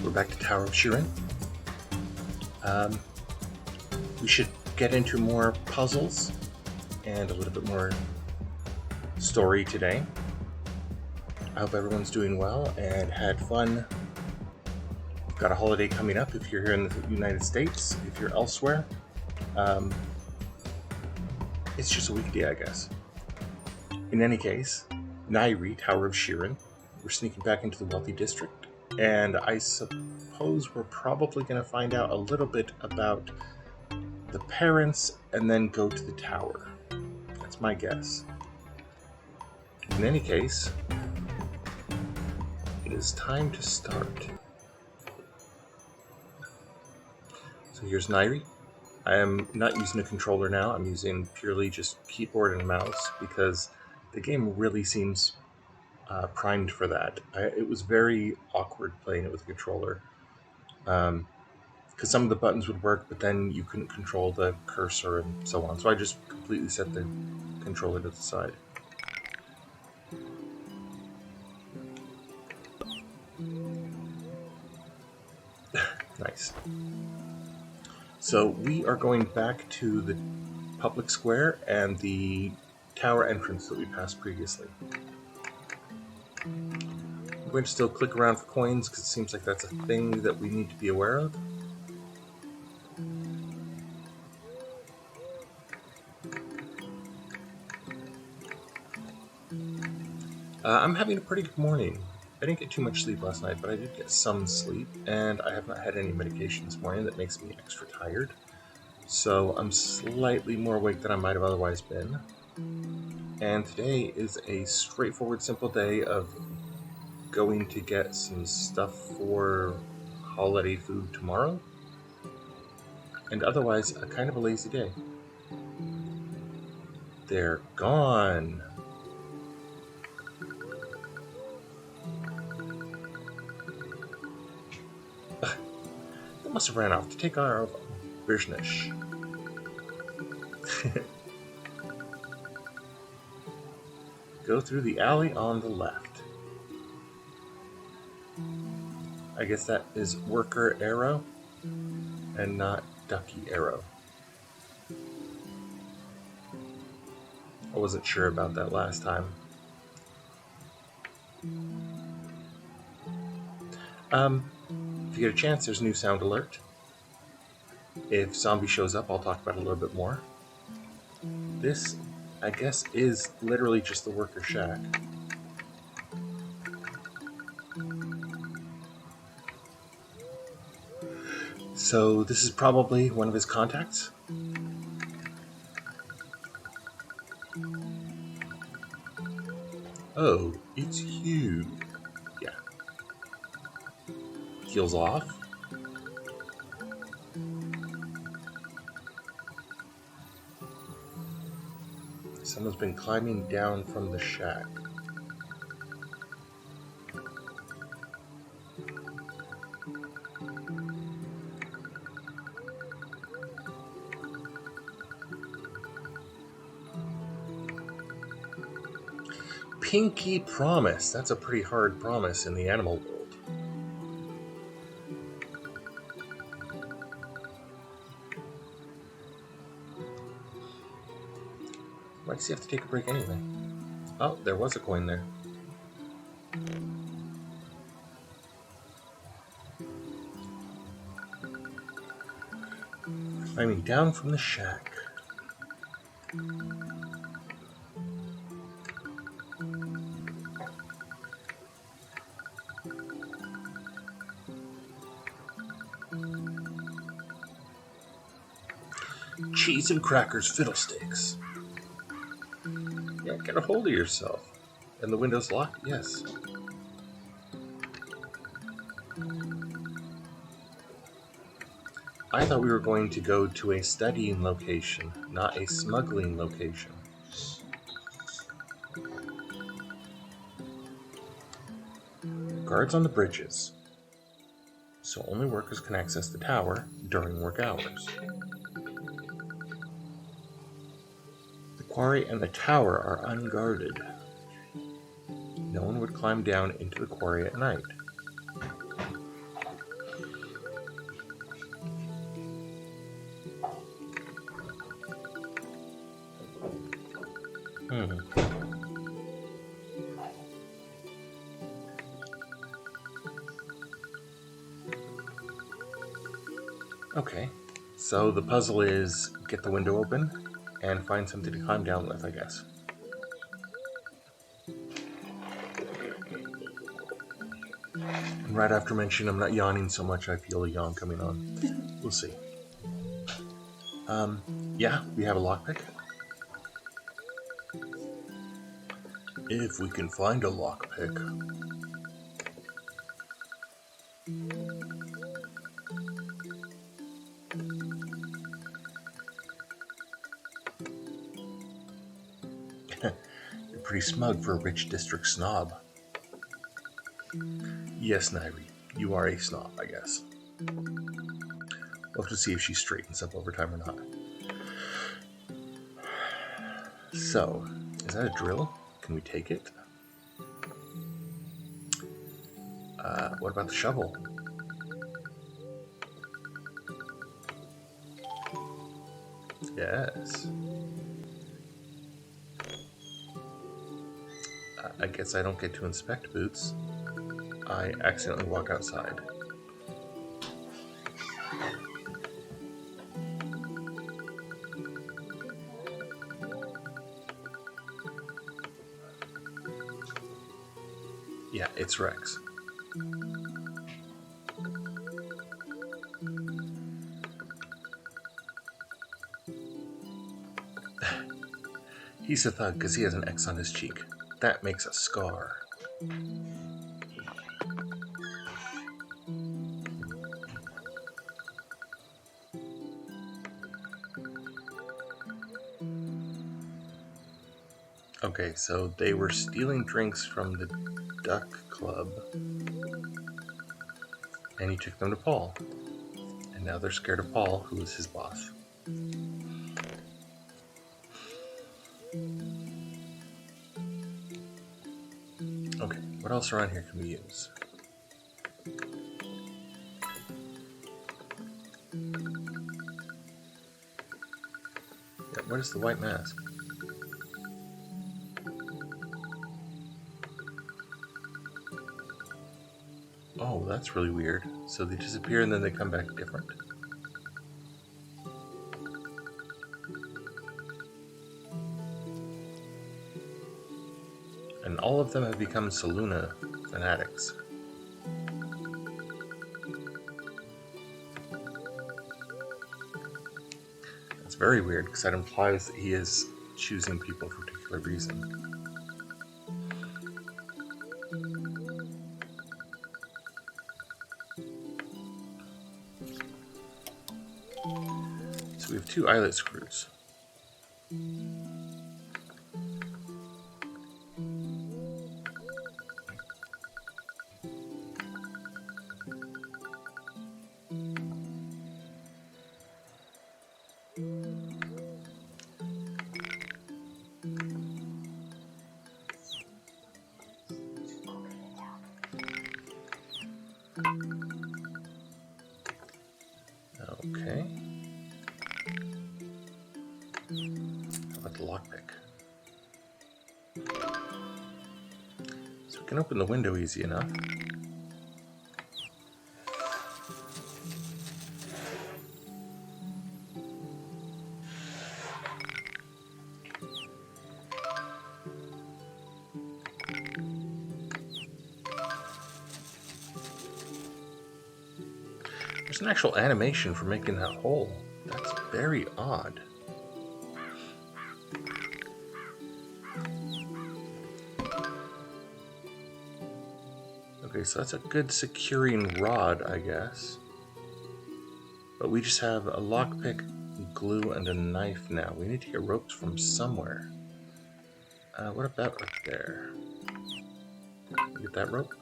We're back to Tower of Shirin. We should get into more puzzles and a little bit more story today. I hope everyone's doing well and had fun. We've got a holiday coming up if you're here in the United States. If you're elsewhere, it's just a weekday, I guess. In any case, NAIRI, Tower of Shirin. We're sneaking back into the wealthy district, and I suppose we're probably going to find out a little bit about the parents and then go to the tower. That's my guess. In any case, it is time to start. So here's NAIRI. I am not using a controller now. I'm using purely just keyboard and mouse because the game really seems primed for that. It was very awkward playing it with a controller because some of the buttons would work, but then you couldn't control the cursor and so on. So I just completely set the controller to the side. Nice. So we are going back to the public square and the tower entrance that we passed previously. I'm going to still click around for coins because it seems like that's a thing that we need to be aware of. I'm having a pretty good morning. I didn't get too much sleep last night, but I did get some sleep, and I have not had any medication this morning that makes me extra tired. So I'm slightly more awake than I might have otherwise been. And today is a straightforward, simple day of going to get some stuff for holiday food tomorrow. And otherwise, a kind of a lazy day. They're gone. They must have ran off to take care of business. Go through the alley on the left. I guess that is Worker Arrow and not Ducky Arrow. I wasn't sure about that last time. If you get a chance, there's a new sound alert. If zombie shows up, I'll talk about it a little bit more. This, I guess, is literally just the worker shack. So this is probably one of his contacts. Oh, it's you. Yeah. Heals off. Someone's been climbing down from the shack. Pinky promise. That's a pretty hard promise in the animal world. Why does he have to take a break anyway? Oh, there was a coin there. Climbing down from the shack. Cheese and crackers, fiddlesticks. Yeah, get a hold of yourself. And the window's locked? Yes. I thought we were going to go to a studying location, not a smuggling location. Guards on the bridges. So only workers can access the tower during work hours. The quarry and the tower are unguarded. No one would climb down into the quarry at night. Okay, so the puzzle is get the window open and find something to climb down with, I guess. And right after mentioning I'm not yawning so much, I feel a yawn coming on. We'll see. Yeah, we have a lockpick. If we can find a lockpick. You're pretty smug for a rich district snob. Yes, NAIRI, you are a snob, I guess. We'll have to see if she straightens up over time or not. So, is that a drill? Can we take it? What about the shovel? Yes. I guess I don't get to inspect boots. I accidentally walk outside. Yeah, it's Rex. He's a thug because he has an X on his cheek. That makes a scar. Okay, so they were stealing drinks from the Duck Club, and he took them to Paul. And now they're scared of Paul, who is his boss. Okay, what else around here can we use? Yeah, what is the white mask? Oh, that's really weird. So they disappear and then they come back different. And all of them have become Saluna fanatics. It's very weird because that implies that he is choosing people for a particular reason. So we have 2 eyelet screws. Okay. How about the lockpick? So we can open the window easy enough. There's an actual animation for making that hole. That's very odd. Okay, so that's a good securing rod, I guess. But we just have a lockpick, glue, and a knife now. We need to get ropes from somewhere. What about right there? Get that rope?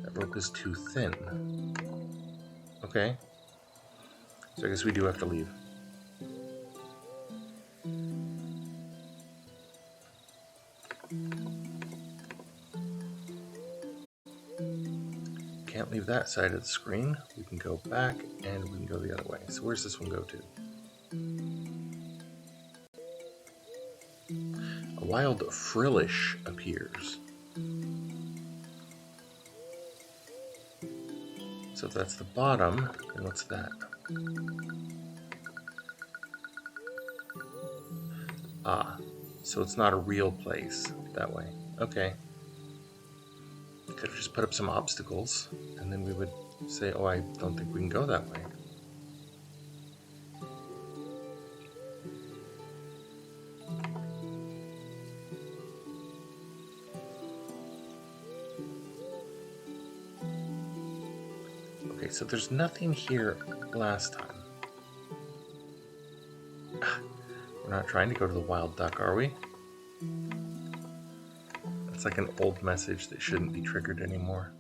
That rope is too thin. Okay. So I guess we do have to leave. can't leave that side of the screen. We can go back and we can go the other way. So where's this one go to? A wild frillish appears. So if that's the bottom, then what's that? Ah, so it's not a real place that way. Okay. Could have just put up some obstacles, and then we would say, oh, I don't think we can go that way. Okay, so there's nothing here last time. We're not trying to go to the wild duck, are we? It's like an old message that shouldn't be triggered anymore.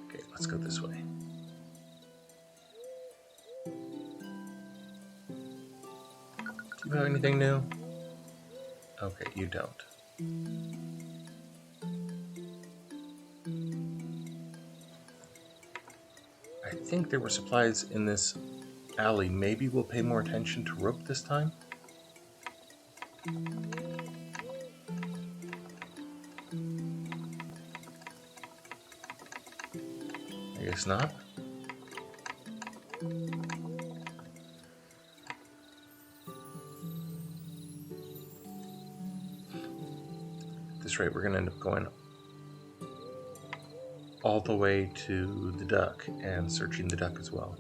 Okay, let's go this way. Do you have anything new? Okay, you don't. I think there were supplies in this alley. Maybe we'll pay more attention to rope this time? I guess not. At this rate, we're going to end up going all the way to the duck and searching the duck as well.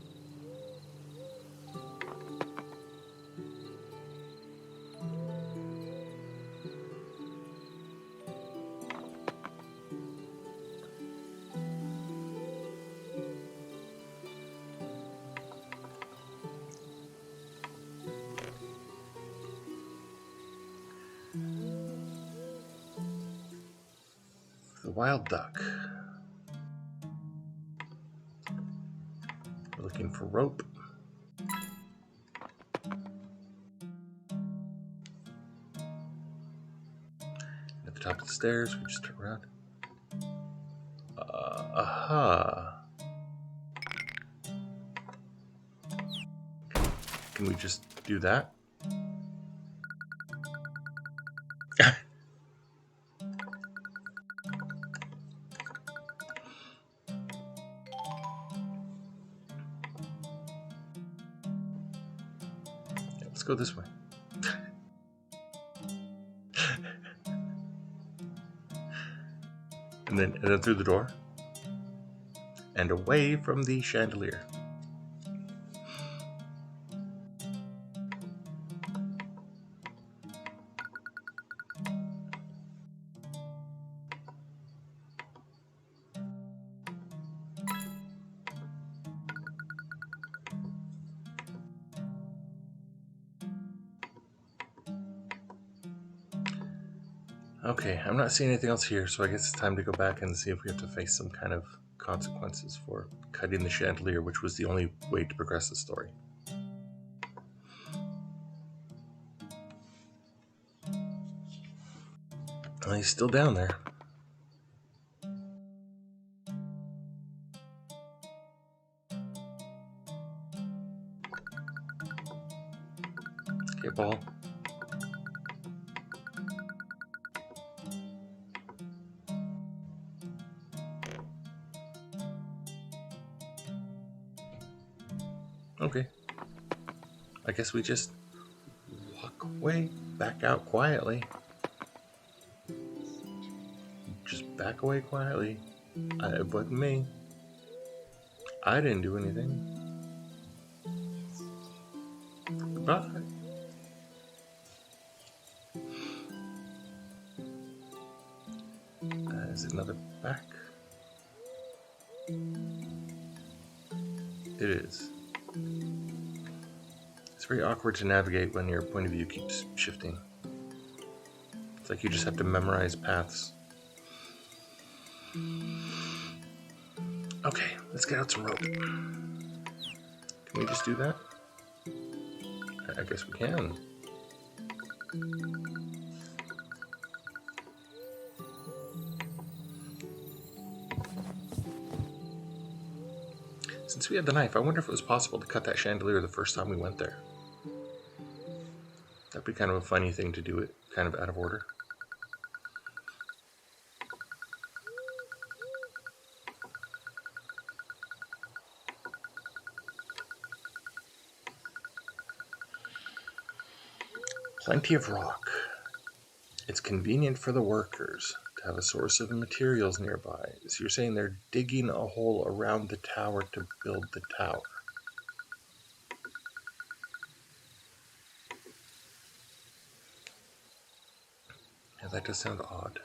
The wild duck. We're looking for rope. At the top of the stairs, we just turn around. Aha. Can we just do that? Let's go this way. and then through the door. And away from the chandelier. Okay, I'm not seeing anything else here, so I guess it's time to go back and see if we have to face some kind of consequences for cutting the chandelier, which was the only way to progress the story. Well, he's still down there. Okay, ball. Okay. I guess we just walk away, back out quietly. Just back away quietly. It wasn't me. I didn't do anything. Goodbye. Is it another back? It is. It's very awkward to navigate when your point of view keeps shifting. It's like you just have to memorize paths. Okay, let's get out some rope. Can we just do that? I guess we can. Since we had the knife, I wonder if it was possible to cut that chandelier the first time we went there. That'd be kind of a funny thing to do it kind of out of order. Plenty of rock. It's convenient for the workers to have a source of materials nearby. So you're saying they're digging a hole around the tower to build the tower. Yeah, that does sound odd.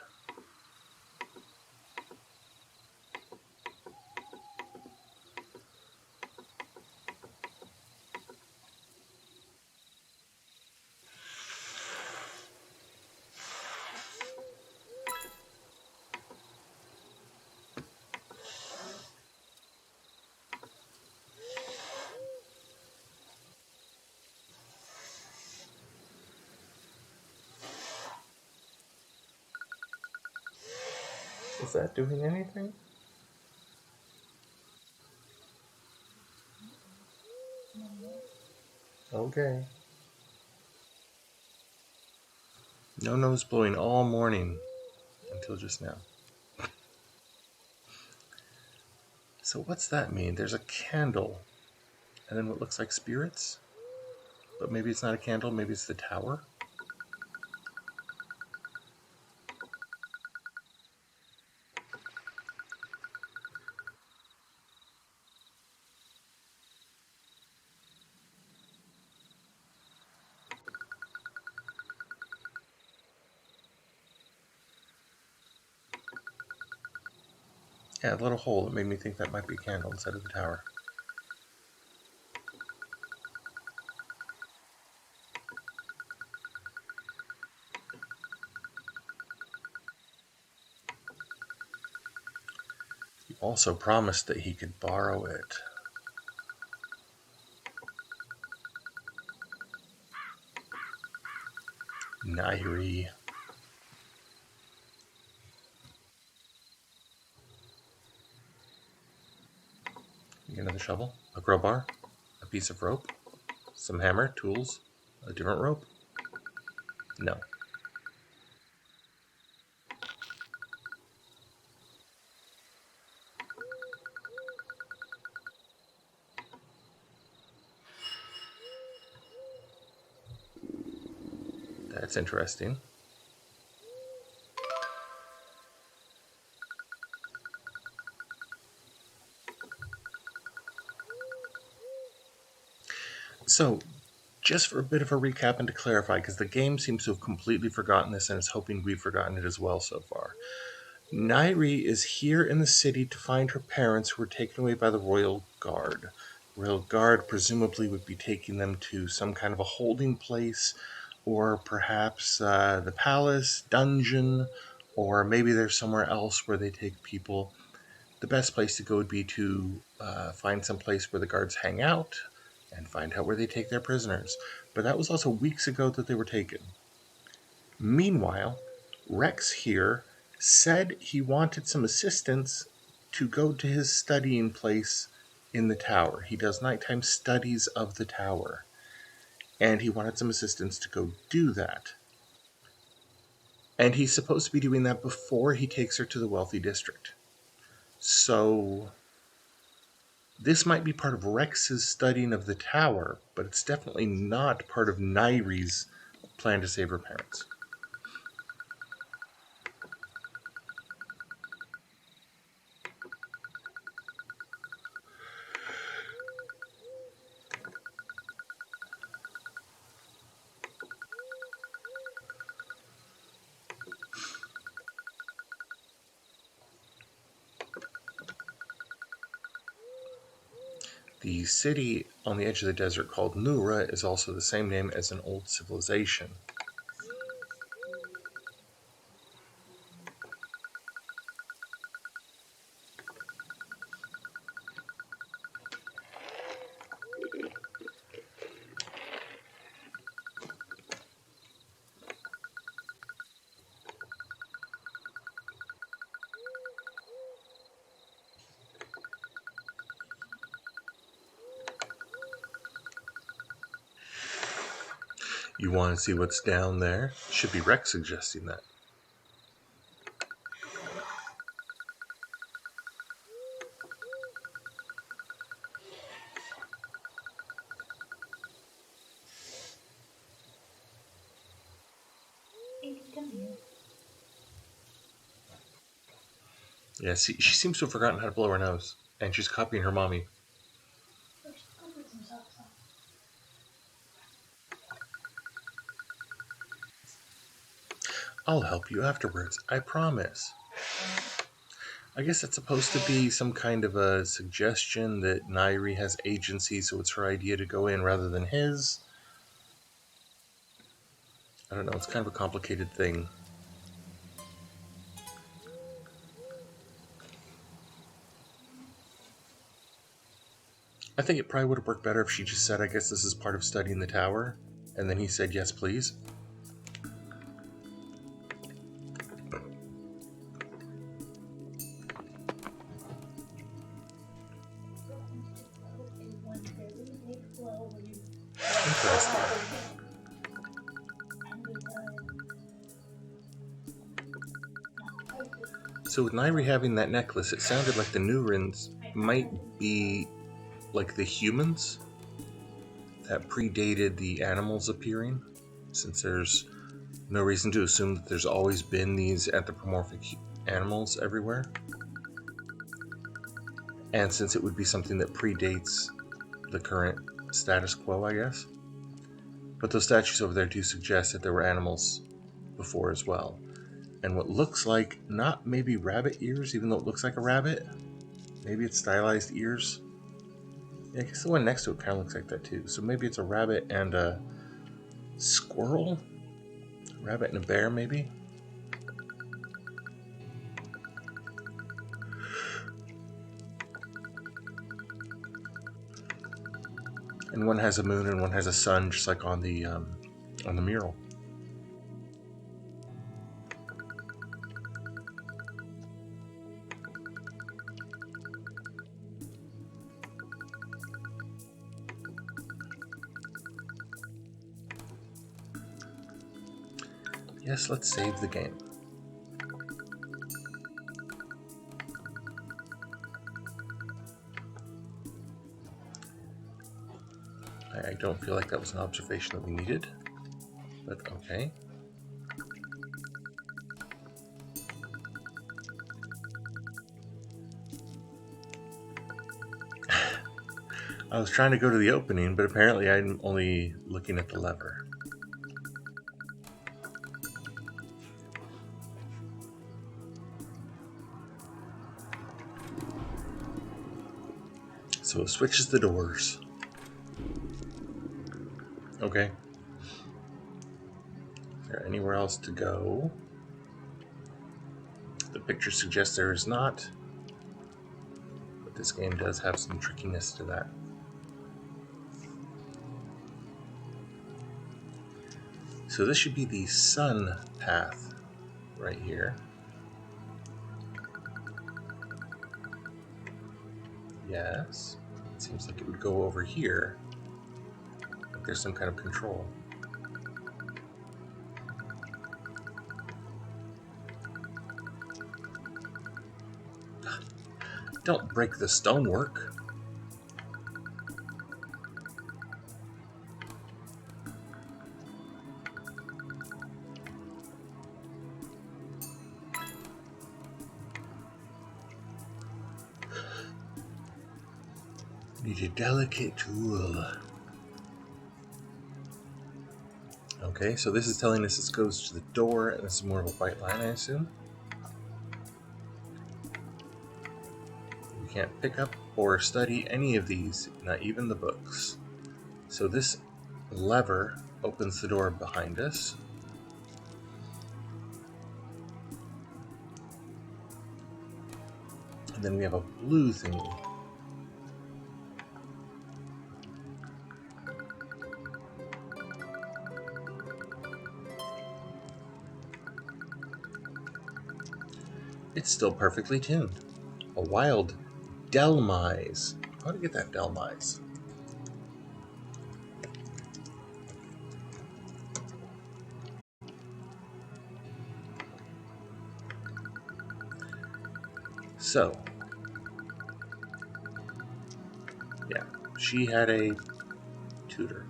Is that doing anything? Okay. No nose blowing all morning until just now. So what's that mean? There's a candle and then what looks like spirits? But maybe it's not a candle, maybe it's the tower? Yeah, a little hole that made me think that might be a candle instead of the tower. He also promised that he could borrow it. NAIRI. You get another shovel, a crowbar, a piece of rope, some hammer, tools, a different rope? No. That's interesting. So, just for a bit of a recap and to clarify, because the game seems to have completely forgotten this and is hoping we've forgotten it as well so far. Nairi is here in the city to find her parents who were taken away by the Royal Guard. Royal Guard presumably would be taking them to some kind of a holding place, or perhaps the palace, dungeon, or maybe there's somewhere else where they take people. The best place to go would be to find some place where the guards hang out and find out where they take their prisoners. But that was also weeks ago that they were taken. Meanwhile, Rex here said he wanted some assistance to go to his studying place in the tower. He does nighttime studies of the tower, and he wanted some assistance to go do that. And he's supposed to be doing that before he takes her to the wealthy district. So this might be part of Rex's studying of the tower, but it's definitely not part of Nairi's plan to save her parents. The city on the edge of the desert called Nura is also the same name as an old civilization. You want to see what's down there? Should be Rex suggesting that. Yeah, see, she seems to have forgotten how to blow her nose, and she's copying her mommy. I'll help you afterwards, I promise. I guess that's supposed to be some kind of a suggestion that NAIRI has agency, so it's her idea to go in rather than his. I don't know, it's kind of a complicated thing. I think it probably would have worked better if she just said, I guess this is part of studying the tower, and then he said, yes, please. Interesting. So with NAIRI having that necklace, it sounded like the Nurins might be like the humans that predated the animals appearing, since there's no reason to assume that there's always been these anthropomorphic animals everywhere. And since it would be something that predates the current status quo, I guess. But those statues over there do suggest that there were animals before as well. And what looks like, not maybe rabbit ears, even though it looks like a rabbit. Maybe it's stylized ears. Yeah, I guess the one next to it kind of looks like that too. So maybe it's a rabbit and a squirrel? A rabbit and a bear, maybe? And one has a moon and one has a sun, just like on the mural. Yes, let's save the game. I don't feel like that was an observation that we needed, but okay. I was trying to go to the opening, but apparently I'm only looking at the lever. So it switches the doors. Okay. Is there anywhere else to go? The picture suggests there is not, but this game does have some trickiness to that. So this should be the sun path right here. Yes. It seems like it would go over here. Like there's some kind of control. Don't break the stonework. Need a delicate tool. Okay, so this is telling us this goes to the door, and this is more of a white line, I assume. We can't pick up or study any of these, not even the books. So this lever opens the door behind us. And then we have a blue thingy. It's still perfectly tuned. A wild Delmise. How to get that Delmise? So, yeah, she had a tutor.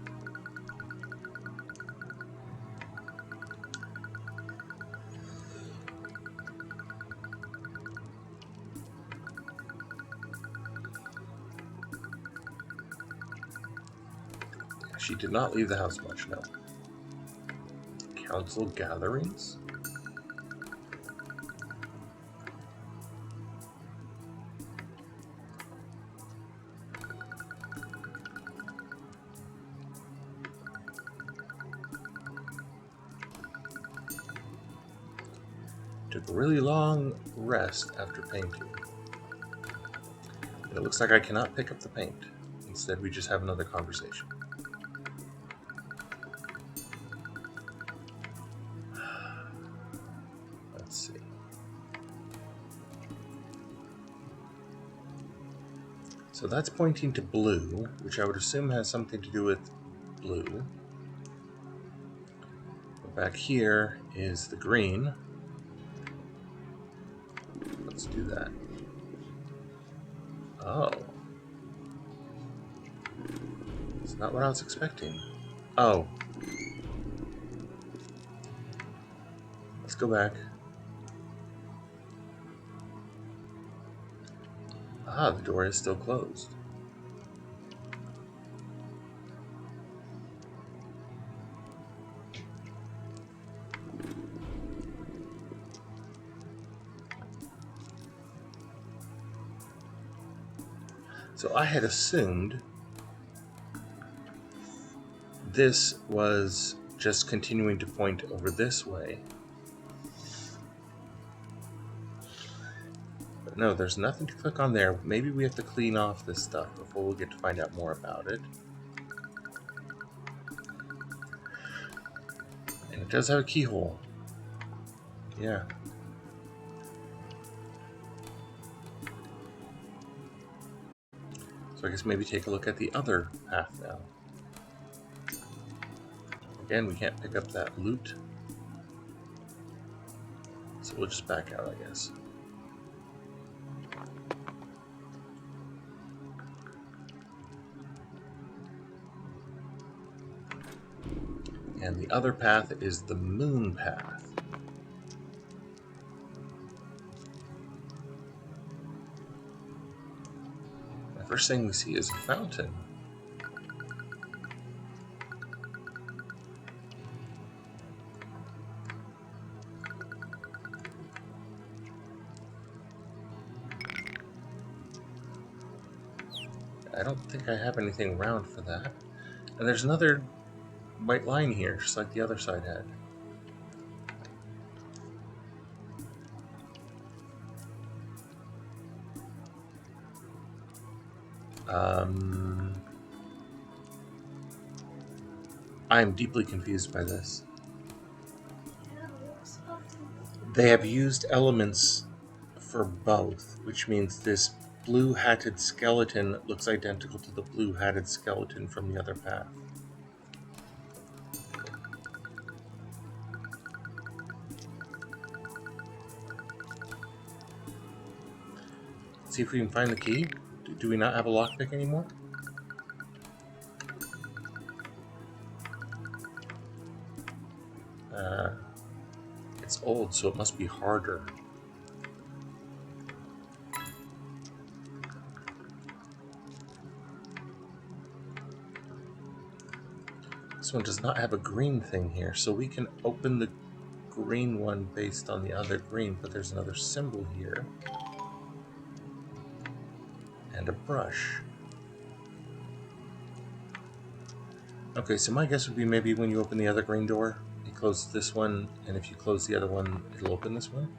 She did not leave the house much, no. Council gatherings? Took a really long rest after painting. It looks like I cannot pick up the paint. Instead, we just have another conversation. Let's see. So that's pointing to blue, which I would assume has something to do with blue. Back here is the green. Let's do that. Oh. It's not what I was expecting. Oh. Let's go back. Ah, the door is still closed. So I had assumed this was just continuing to point over this way. But no, there's nothing to click on there. Maybe we have to clean off this stuff before we get to find out more about it. And it does have a keyhole. Yeah. So I guess maybe take a look at the other path now. Again, we can't pick up that loot. So we'll just back out, I guess. And the other path is the moon path. The first thing we see is a fountain. I don't think I have anything round for that. And there's another white line here, just like the other side had. I'm deeply confused by this. They have used elements for both, which means this blue-hatted skeleton looks identical to the blue-hatted skeleton from the other path. Let's see if we can find the key. Do we not have a lockpick anymore? It's old, so it must be harder. This one does not have a green thing here, so we can open the green one based on the other green, but there's another symbol here. And a brush. Okay, so my guess would be maybe when you open the other green door, you close this one, and if you close the other one, it'll open this one.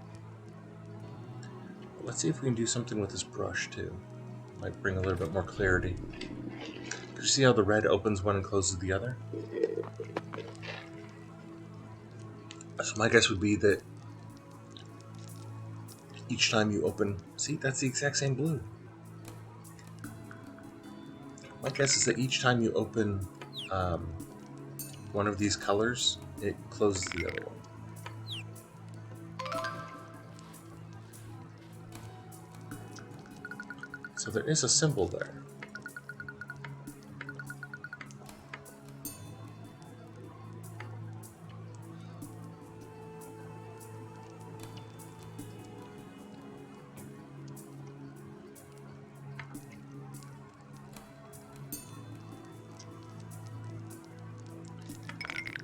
But let's see if we can do something with this brush too. Might bring a little bit more clarity. Did you see how the red opens one and closes the other? So my guess would be that each time you open... See, that's the exact same blue. My guess is that each time you open one of these colors, it closes the other one. So there is a symbol there.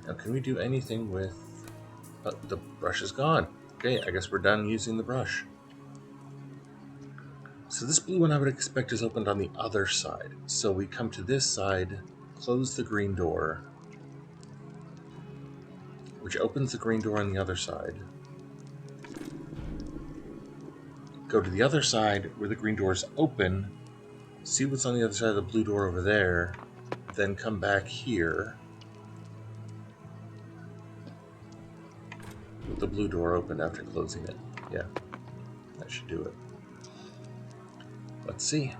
Now, can we do anything with... Oh, the brush is gone. Okay, I guess we're done using the brush. So this blue one I would expect is opened on the other side. So we come to this side, close the green door, which opens the green door on the other side. Go to the other side where the green door is open, see what's on the other side of the blue door over there, then come back here with the blue door open after closing it. Yeah, that should do it. Let's see.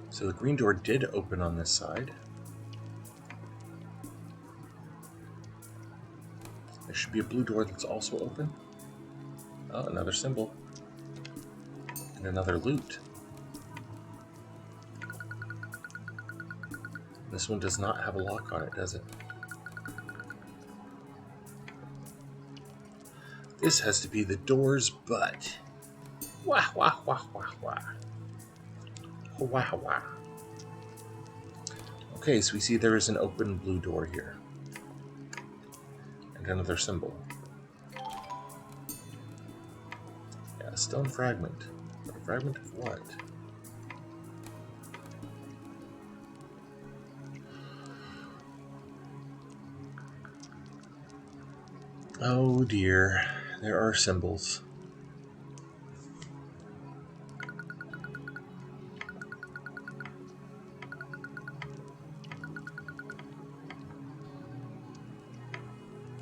So the green door did open on this side. There should be a blue door that's also open. Oh, another symbol. And another loot. This one does not have a lock on it, does it? This has to be the door's butt. Wah, wah, wah, wah, wah. Wah, wah. Okay, so we see there is an open blue door here. And another symbol. Yeah, a stone fragment. But a fragment of what? Oh dear, there are symbols.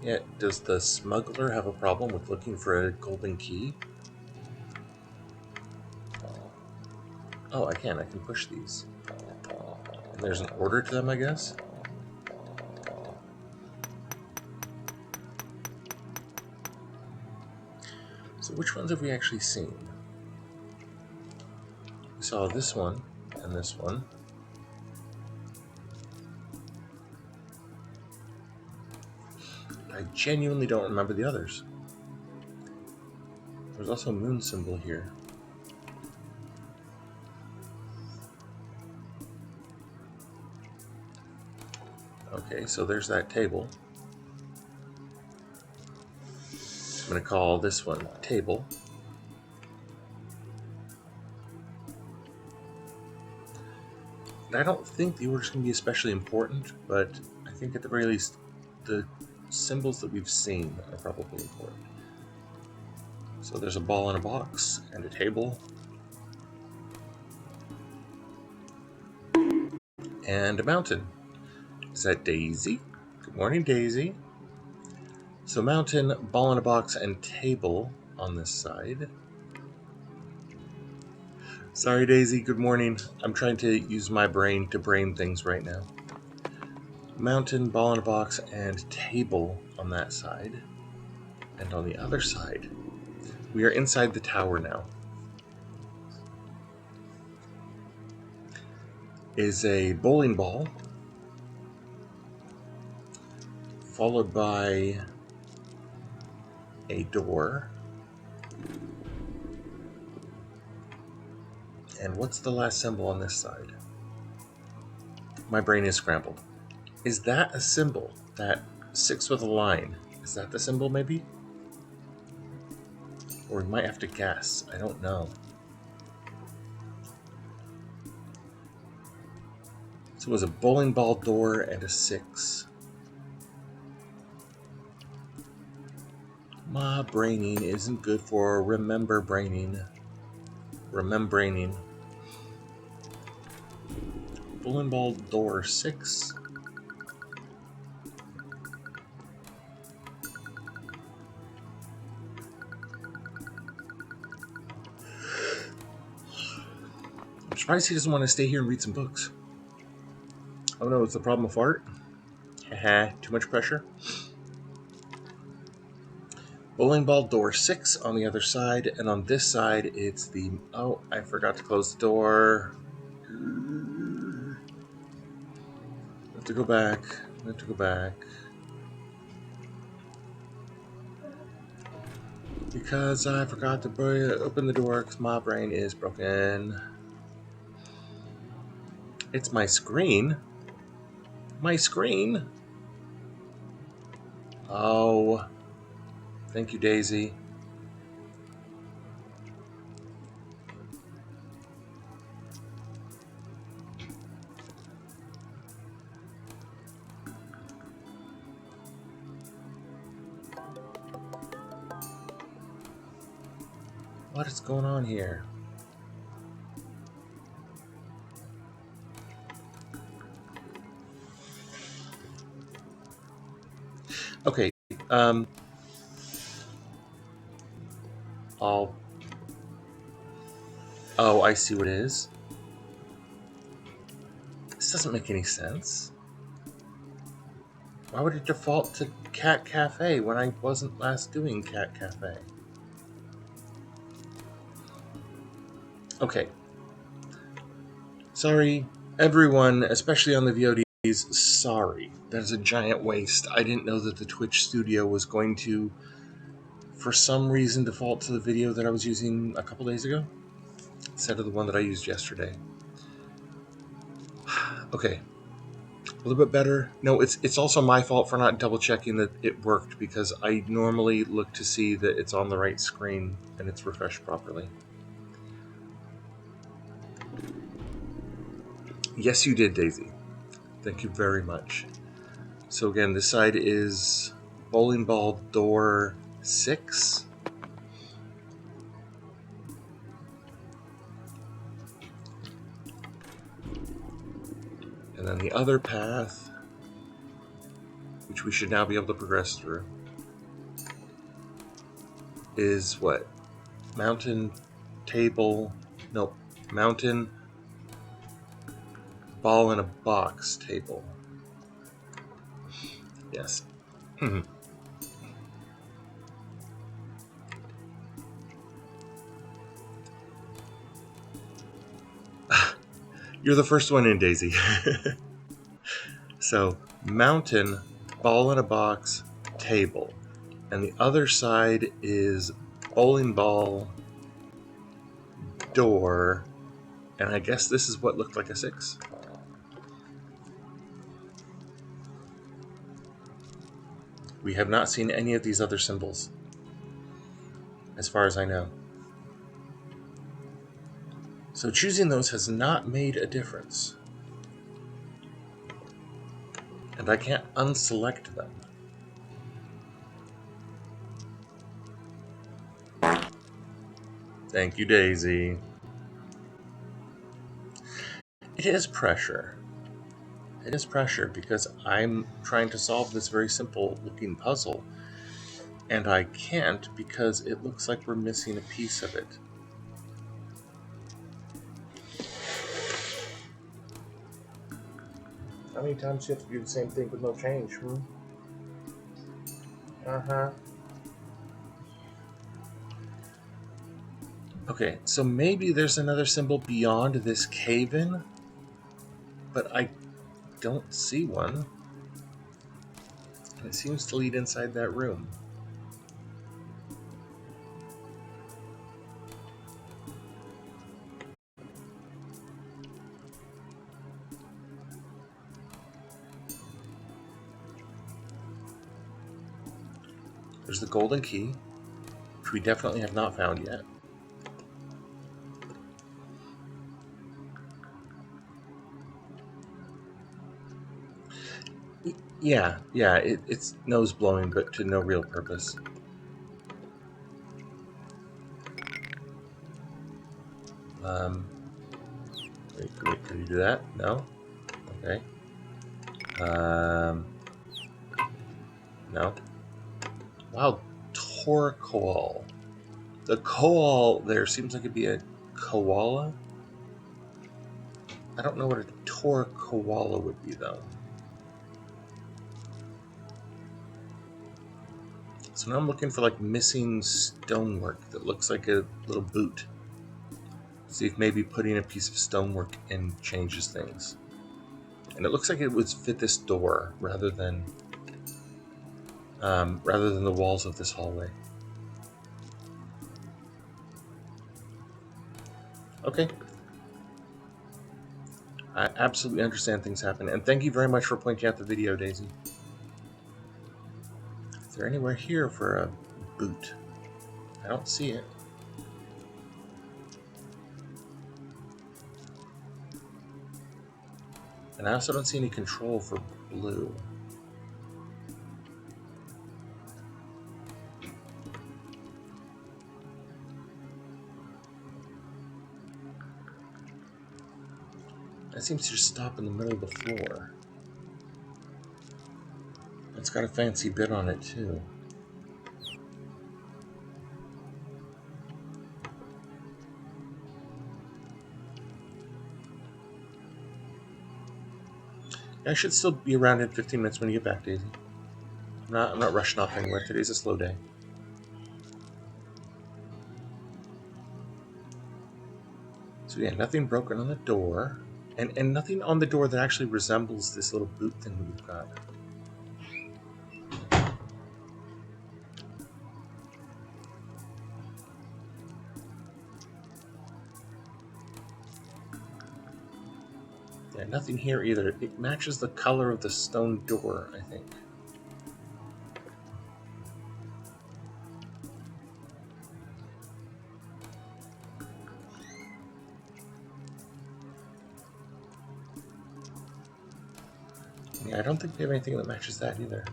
Yeah, does the smuggler have a problem with looking for a golden key? Oh, I can push these. And there's an order to them, I guess? So which ones have we actually seen? We saw this one and this one. I genuinely don't remember the others. There's also a moon symbol here. Okay, so there's that table. I'm going to call this one table. And I don't think the order's going to be especially important, but I think at the very least the symbols that we've seen are probably important. So there's a ball in a box and a table. And a mountain. Is that Daisy? Good morning, Daisy. So mountain, ball in a box, and table on this side. Sorry, Daisy. Good morning. I'm trying to use my brain to brain things right now. Mountain, ball in a box, and table on that side. And on the other side, we are inside the tower now. Is a bowling ball, followed by a door. And what's the last symbol on this side? My brain is scrambled. Is that a symbol? That 6 with a line. Is that the symbol, maybe? Or we might have to guess. I don't know. So it was a bowling ball door and a 6. My braining isn't good for remember braining. Remembraining. Bowling ball door 6. I'm surprised he doesn't want to stay here and read some books. Oh no, it's the problem of art? Haha, too much pressure? bowling ball door 6 on the other side, and on this side it's the... Oh, I forgot to close the door. I have to go back. Because I forgot to open the door because my brain is broken. It's my screen. My screen. Oh. Thank you, Daisy. What is going on here? Okay, oh, I see what it is. This doesn't make any sense. Why would it default to Cat Cafe when I wasn't last doing Cat Cafe? Okay. Sorry, everyone, especially on the VODs, sorry. That is a giant waste. I didn't know that the Twitch studio was going to, for some reason, default to the video that I was using a couple days ago, instead of the one that I used yesterday. Okay. A little bit better. No, it's also my fault for not double checking that it worked, because I normally look to see that it's on the right screen and it's refreshed properly. Yes, you did, Daisy. Thank you very much. So again, this side is bowling ball door 6. And then the other path, which we should now be able to progress through, is what? Mountain table, no, mountain ball in a box table. Yes. You're the first one in, Daisy. So, mountain, ball in a box, table. And the other side is bowling ball, door, and I guess this is what looked like a 6. We have not seen any of these other symbols, as far as I know. So choosing those has not made a difference. And I can't unselect them. Thank you, Daisy. It is pressure. It is pressure because I'm trying to solve this very simple looking puzzle. And I can't because it looks like we're missing a piece of it. How many times do you have to do the same thing with no change? Uh-huh. Okay, so maybe there's another symbol beyond this cave-in, but I don't see one. And it seems to lead inside that room. There's the golden key, which we definitely have not found yet. Yeah, it's nose blowing, but to no real purpose. Wait, can you do that? No? Okay. No. Wow, Torkoal. The koal there seems like it'd be a koala. I don't know what a Torkoala would be, though. So now I'm looking for like missing stonework that looks like a little boot. See if maybe putting a piece of stonework in changes things. And it looks like it would fit this door rather than the walls of this hallway. Okay. I absolutely understand things happen, and thank you very much for pointing out the video, Daisy. Is there anywhere here for a boot? I don't see it. And I also don't see any control for blue. That seems to just stop in the middle of the floor. It's got a fancy bit on it, too. I should still be around in 15 minutes when you get back, Daisy. I'm not rushing off anywhere. Today's a slow day. So yeah, nothing broken on the door. And nothing on the door that actually resembles this little boot thing that we've got. Yeah, nothing here either. It matches the color of the stone door, I think. Yeah, I don't think we have anything that matches that either.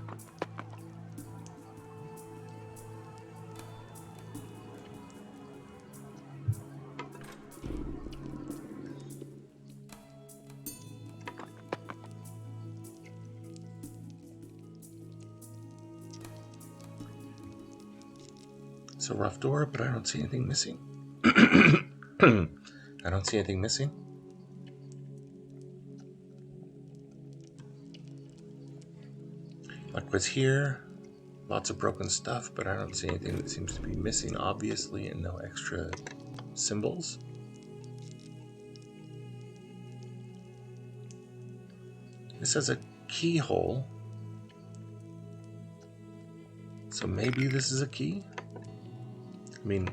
It's a rough door, but I don't see anything missing. I don't see anything missing. Like what's here, lots of broken stuff, but I don't see anything that seems to be missing, obviously, and no extra symbols. This has a keyhole, so maybe this is a key? I mean,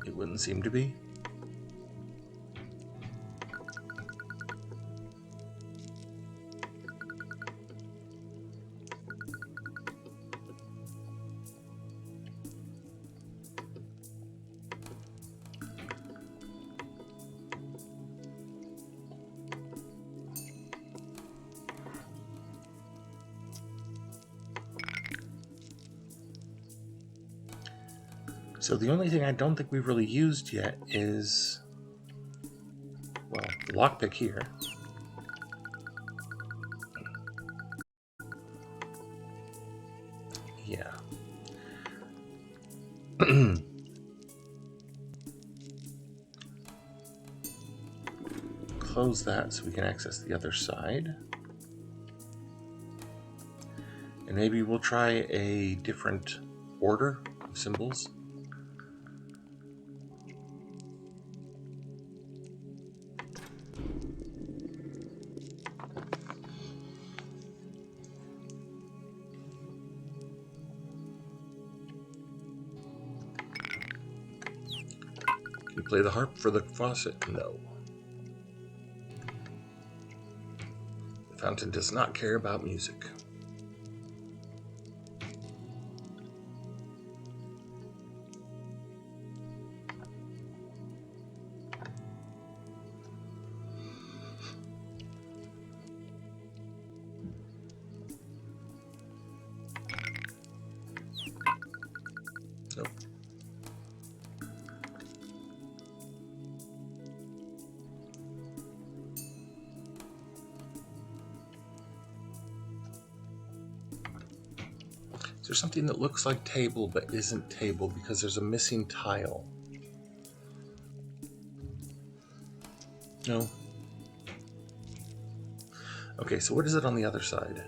it wouldn't seem to be. So the only thing I don't think we've really used yet is, well, the lockpick here. Yeah. Close that so we can access the other side. And maybe we'll try a different order of symbols. Can you play the harp for the faucet? No. The fountain does not care about music. Nope. Is there something that looks like table but isn't table because there's a missing tile? No. Okay, so what is it on the other side?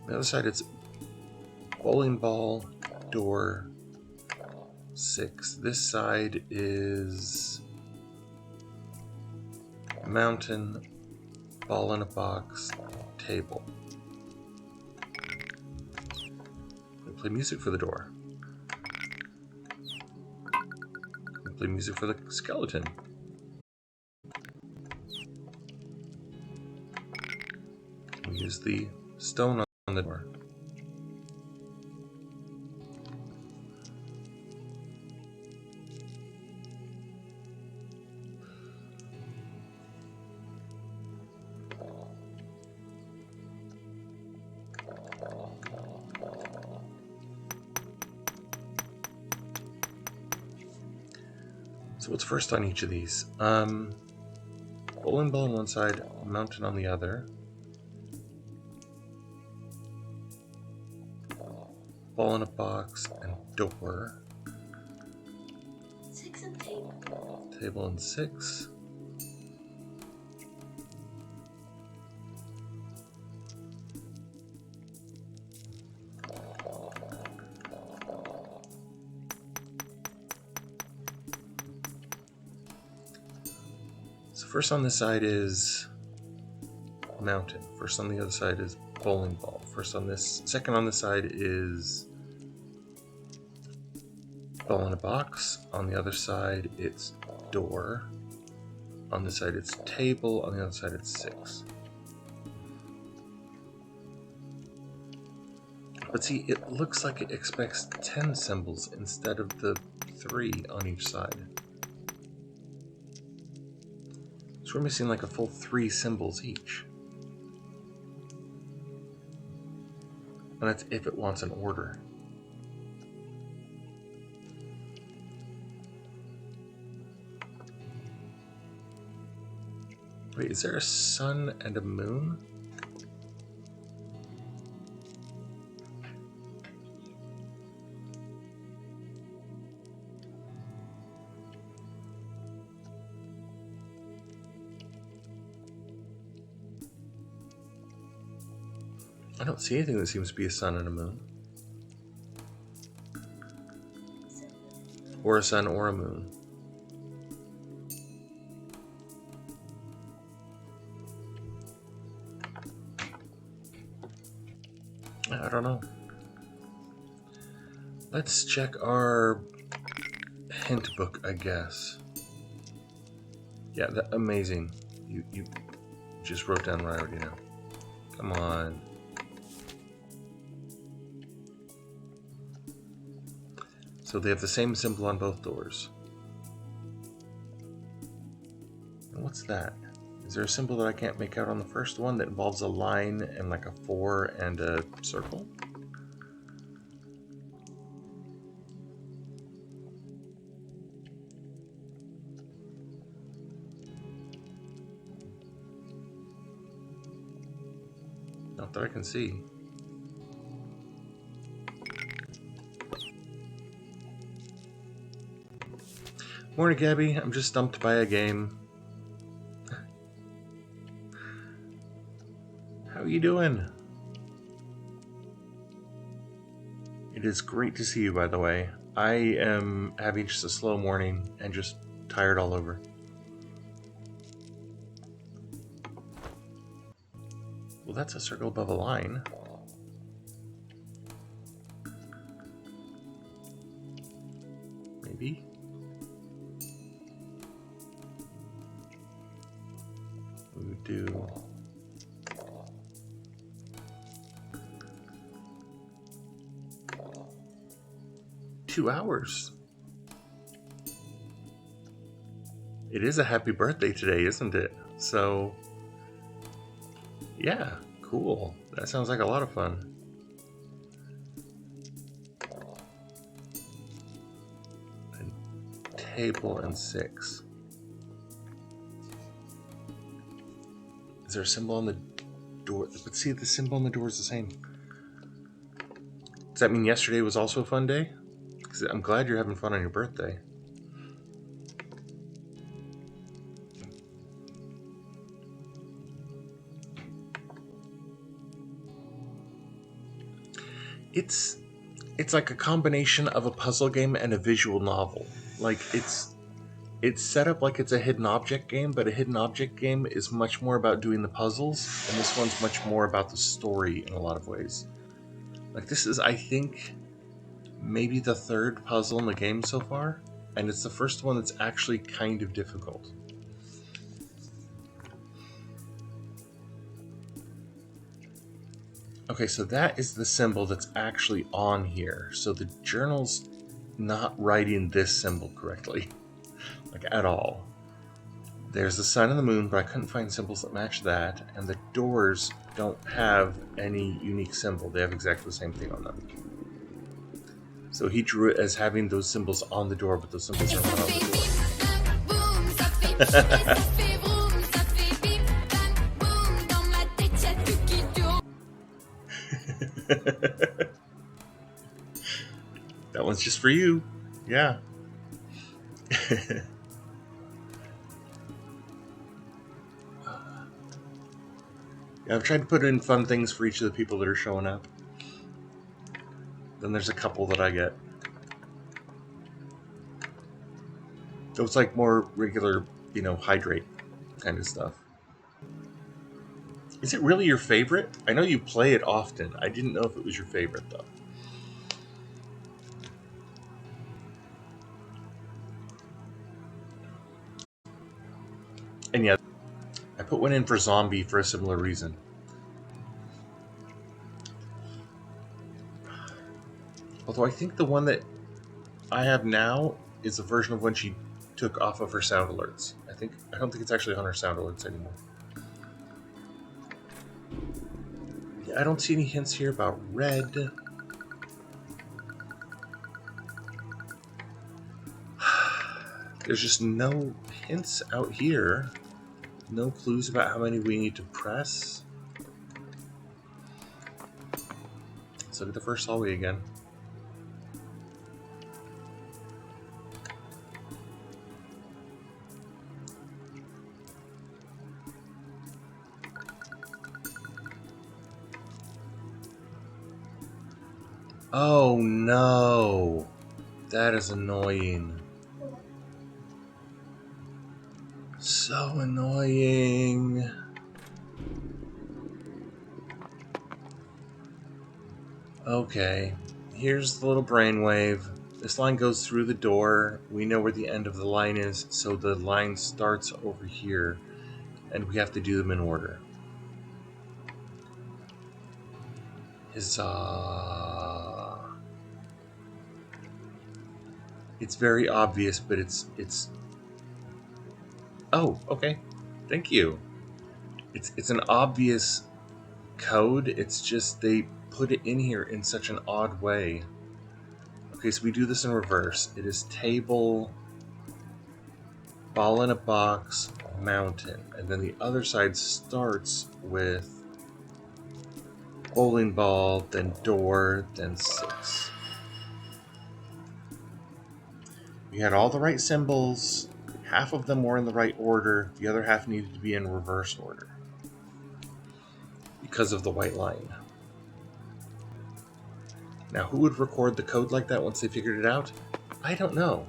On the other side, it's bowling ball, door, 6. This side is mountain, ball in a box, table. We play music for the door. We play music for the skeleton. We use the stone on the door. So what's first on each of these? Bowling ball on one side, mountain on the other. Ball in a box and door. 6 and table. Table and 6. So first on this side is mountain. First on the other side is bowling ball. Second on this side is ball in a box. On the other side it's door. On this side it's table. On the other side it's 6. But see, it looks like it expects 10 symbols instead of the 3 on each side. So we're missing like a full 3 symbols each. And that's if it wants an order. Wait, is there a sun and a moon? I don't see anything that seems to be a sun and a moon. Or a sun or a moon. I don't know. Let's check our hint book, I guess. Yeah, amazing. You just wrote down what I already know. Come on. So they have the same symbol on both doors. And what's that? Is there a symbol that I can't make out on the first one that involves a line and like a 4 and a circle? Not that I can see. Morning, Gabby. I'm just stumped by a game. How are you doing? It is great to see you, by the way. I am having just a slow morning and just tired all over. Well, that's a circle above a line. Maybe. We would do 2 hours. It is a happy birthday today, isn't it? So, yeah, cool. That sounds like a lot of fun. And table and 6. Is there a symbol on the door? But see, the symbol on the door is the same. Does that mean yesterday was also a fun day? 'Cause I'm glad you're having fun on your birthday. It's like a combination of a puzzle game and a visual novel. Like, it's set up like it's a hidden object game, but a hidden object game is much more about doing the puzzles, and this one's much more about the story in a lot of ways. Like, this is, I think, maybe the third puzzle in the game so far, and it's the first one that's actually kind of difficult. Okay, so that is the symbol that's actually on here. So the journal's not writing this symbol correctly, like at all. There's the sun and the moon, but I couldn't find symbols that match that, and the doors don't have any unique symbol. They have exactly the same thing on them. So he drew it as having those symbols on the door, but those symbols are not on the door. That one's just for you. Yeah. Yeah, I've tried to put in fun things for each of the people that are showing up. Then there's a couple that I get. So it's like more regular, hydrate kind of stuff. Is it really your favorite? I know you play it often. I didn't know if it was your favorite, though. And yeah, I put one in for zombie for a similar reason. Although I think the one that I have now is a version of when she took off of her sound alerts. I don't think it's actually on her sound alerts anymore. Yeah, I don't see any hints here about red. There's just no hints out here. No clues about how many we need to press. Let's look at the first hallway again. Oh no! That is annoying. So annoying. Okay, here's the little brainwave. This line goes through the door. We know where the end of the line is, so the line starts over here, and we have to do them in order. Huzzah. It's very obvious, but it's... Oh, okay. Thank you. It's an obvious code. It's just they put it in here in such an odd way. Okay, so we do this in reverse. It is table, ball in a box, mountain. And then the other side starts with bowling ball, then door, then 6. We had all the right symbols. Half of them were in the right order. The other half needed to be in reverse order because of the white line. Now, who would record the code like that once they figured it out? I don't know.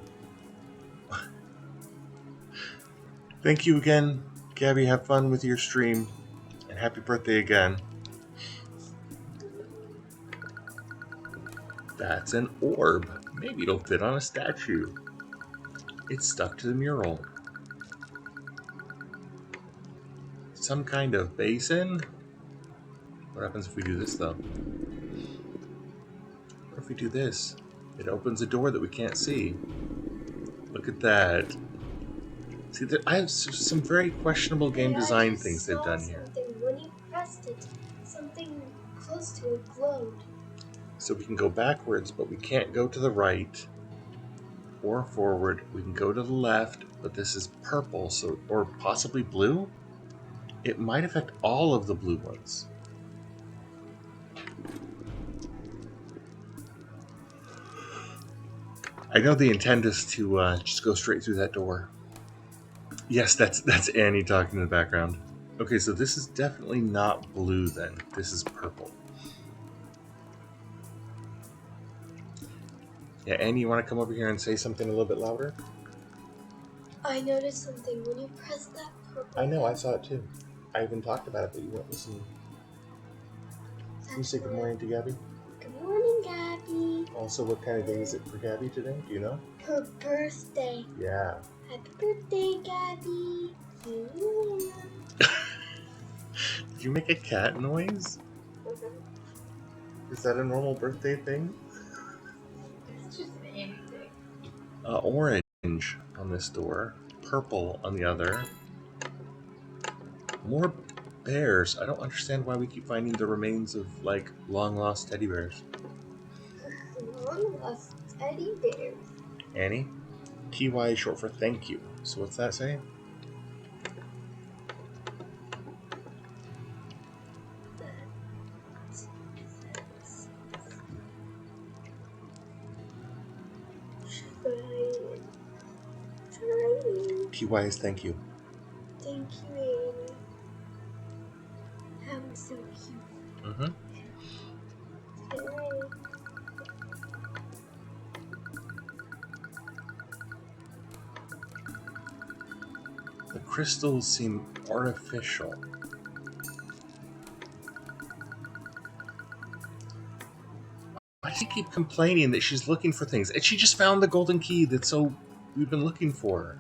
Thank you again, Gabby. Have fun with your stream, and happy birthday again. That's an orb. Maybe it'll fit on a statue. It's stuck to the mural. Some kind of basin? What happens if we do this, though? What if we do this? It opens a door that we can't see. Look at that. See, I have some very questionable game design things they've done here. When you pressed it, something close to it glowed. So we can go backwards, but we can't go to the right or forward. We can go to the left, but this is purple, so or possibly blue? It might affect all of the blue ones. I know the intent is to just go straight through that door. Yes, that's Annie talking in the background. Okay, so this is definitely not blue then. This is purple. Yeah, Annie, you want to come over here and say something a little bit louder? I noticed something when you press that purple. I know, I saw it too. I even talked about it, but you weren't listening. Can you say good morning to Gabby? Good morning, Gabby. Also, what kind of day is it for Gabby today? Do you know? Her birthday. Yeah. Happy birthday, Gabby. Did you make a cat noise? Is that a normal birthday thing? It's just anything. Orange on this door, purple on the other. More bears. I don't understand why we keep finding the remains of, like, long-lost teddy bears. Long lost teddy bears. Annie? TY is short for thank you. So what's that say? TY is thank you. Thank you, Annie. That was so cute. Mm-hmm. Alright. The crystals seem artificial. Why does she keep complaining that she's looking for things? And she just found the golden key that's we've been looking for.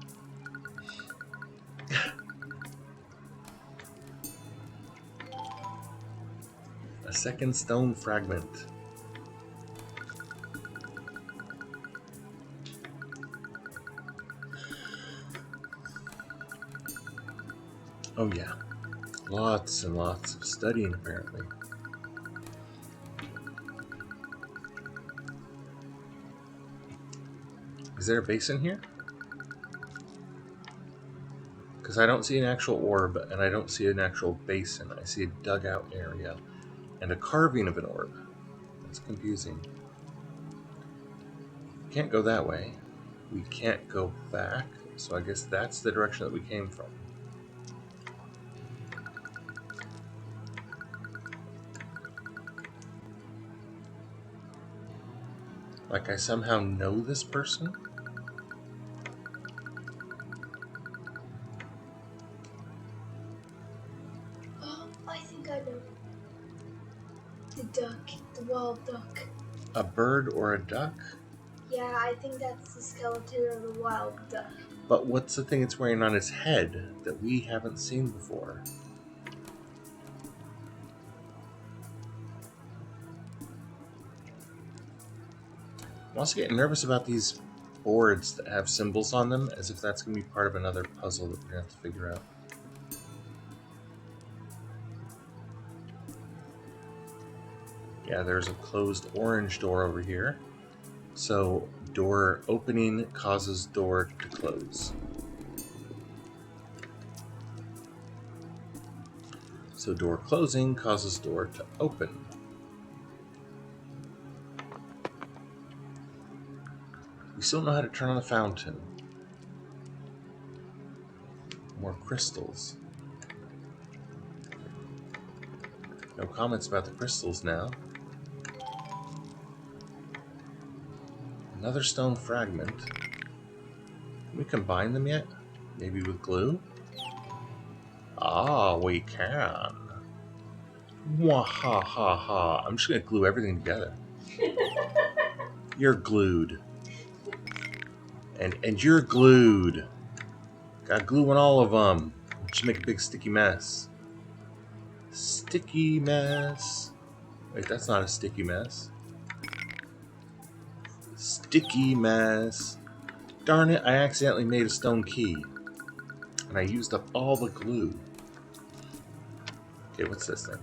A second stone fragment. Oh yeah. Lots and lots of studying apparently. Is there a basin here? Because I don't see an actual orb, and I don't see an actual basin. I see a dugout area, and a carving of an orb. That's confusing. Can't go that way. We can't go back, so I guess that's the direction that we came from. Like I somehow know this person? Oh, I think I know. The duck. The wild duck. A bird or a duck? Yeah, I think that's the skeleton of the wild duck. But what's the thing it's wearing on its head that we haven't seen before? I'm also getting nervous about these boards that have symbols on them, as if that's going to be part of another puzzle that we're going to have to figure out. Yeah, there's a closed orange door over here. So, door opening causes door to close. So, door closing causes door to open. We still know how to turn on the fountain. More crystals. No comments about the crystals now. Another stone fragment. Can we combine them yet? Maybe with glue? Ah, we can. Wahahaha. I'm just going to glue everything together. You're glued. And you're glued. Got glue on all of them. Just make a big sticky mess. Sticky mess. Wait, that's not a sticky mess. Sticky mess. Darn it, I accidentally made a stone key. And I used up all the glue. Okay, what's this thing?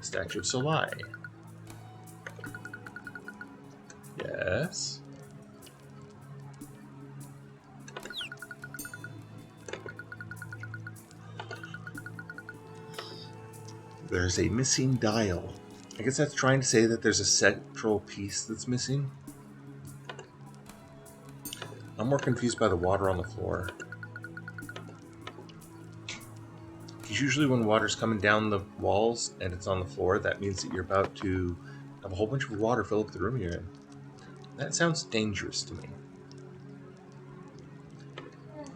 Statue of Soleil. Yes. There's a missing dial. I guess that's trying to say that there's a central piece that's missing. I'm more confused by the water on the floor. Because usually when water's coming down the walls and it's on the floor, that means that you're about to Have a whole bunch of water fill up the room you're in. That sounds dangerous to me.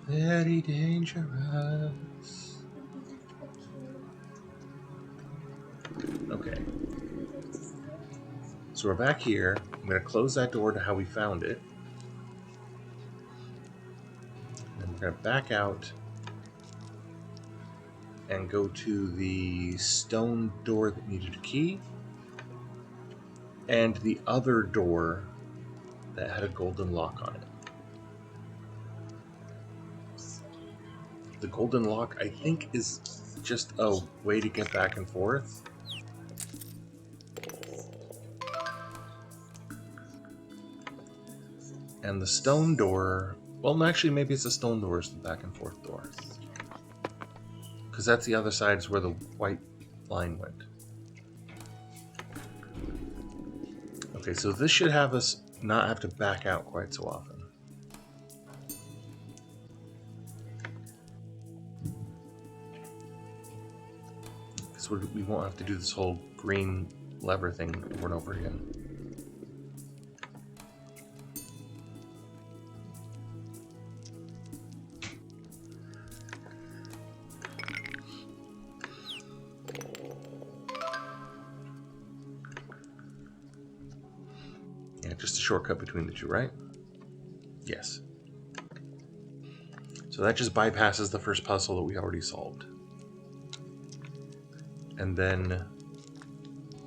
Very dangerous. Okay. So we're back here. I'm going to close that door to how we found it. And we're going to back out and go to the stone door that needed a key. And the other door that had a golden lock on it. The golden lock, I think, is just a way to get back and forth. And the stone door, well, actually, maybe it's the stone door is the back and forth door. Because that's the other side is where the white line went. Okay, so this should have us not have to back out quite so often. Because we won't have to do this whole green lever thing over and over again. Yeah, just a shortcut between the two, right? Yes. So that just bypasses the first puzzle that we already solved. And then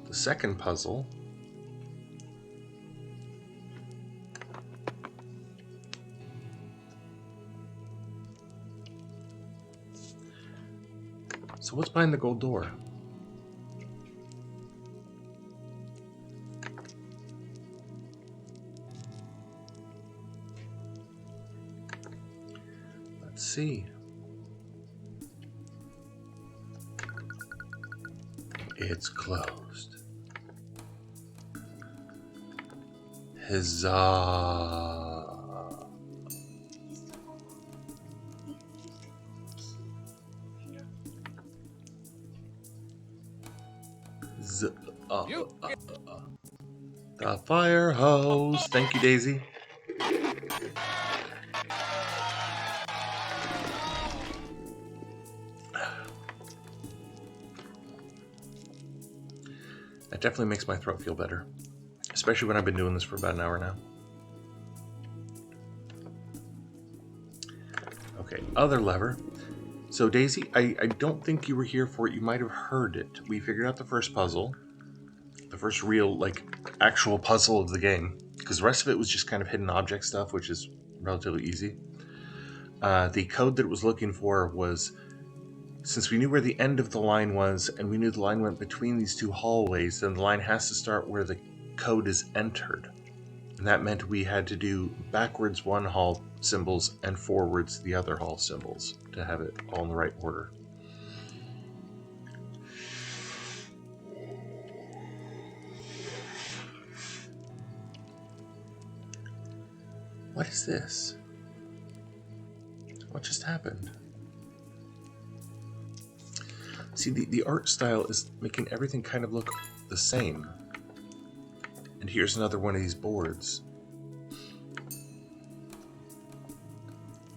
the second puzzle so what's behind the gold door? Let's see. It's closed. Huzzah! The fire hose. Thank you, Daisy. That definitely makes my throat feel better. Especially when I've been doing this for about an hour now. Okay, other lever. So Daisy, I don't think you were here for it. You might have heard it. We figured out the first puzzle. The first real, actual puzzle of the game. Because the rest of it was just kind of hidden object stuff, which is relatively easy. The code that it was looking for was, since we knew where the end of the line was, and we knew the line went between these two hallways, then the line has to start where the code is entered. And that meant we had to do backwards one hall symbols and forwards the other hall symbols to have it all in the right order. What is this? What just happened? See, the art style is making everything kind of look the same. And here's another one of these boards.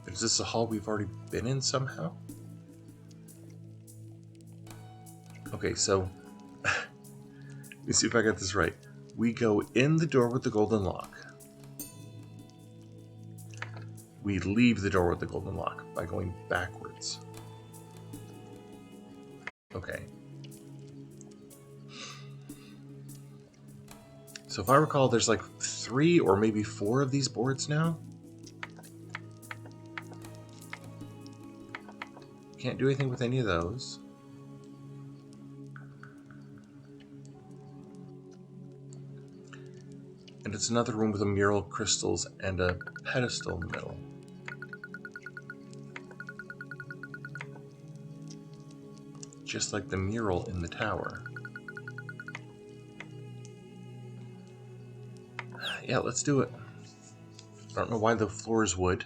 Is this a hall we've already been in somehow? Okay, so let me see if I got this right. We go in the door with the golden lock. We leave the door with the golden lock by going backwards. Okay. So if I recall, there's like 3 or maybe 4 of these boards now. Can't do anything with any of those. And it's another room with a mural, crystals, and a pedestal in the middle. Just like the mural in the tower. Yeah, let's do it. I don't know why the floor is wood,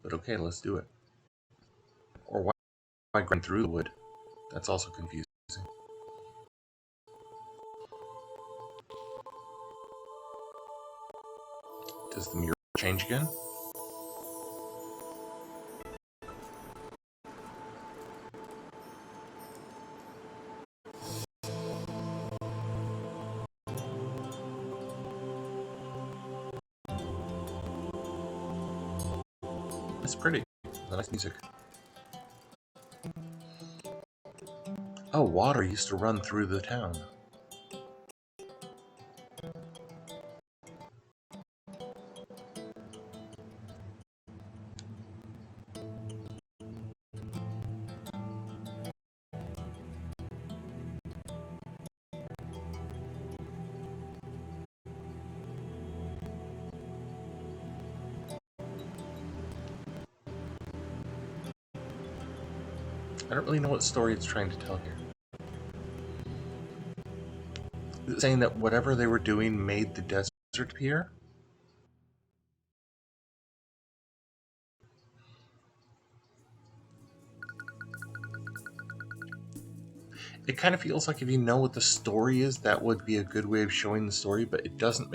but okay, let's do it. Or why I grind through the wood. That's also confusing. Does the mirror change again? It's pretty. Nice music. Oh, water used to run through the town. I don't really know what story it's trying to tell here. Is it saying that whatever they were doing made the desert appear? It kind of feels like if you know what the story is, that would be a good way of showing the story, but it doesn't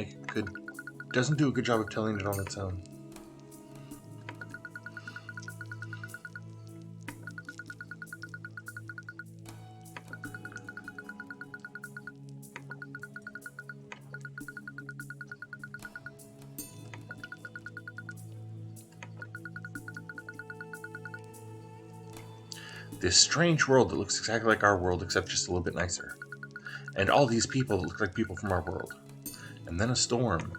do a good job of telling it on its own. This strange world that looks exactly like our world, except just a little bit nicer. And all these people that look like people from our world. And then a storm.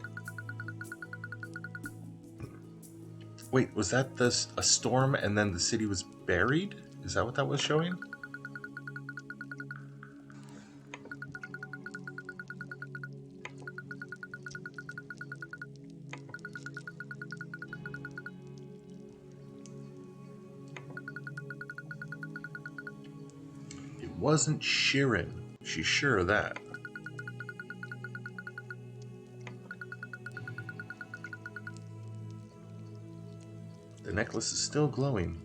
Wait, was that a storm and then the city was buried? Is that what that was showing? It wasn't Shirin. She's sure of that. The necklace is still glowing.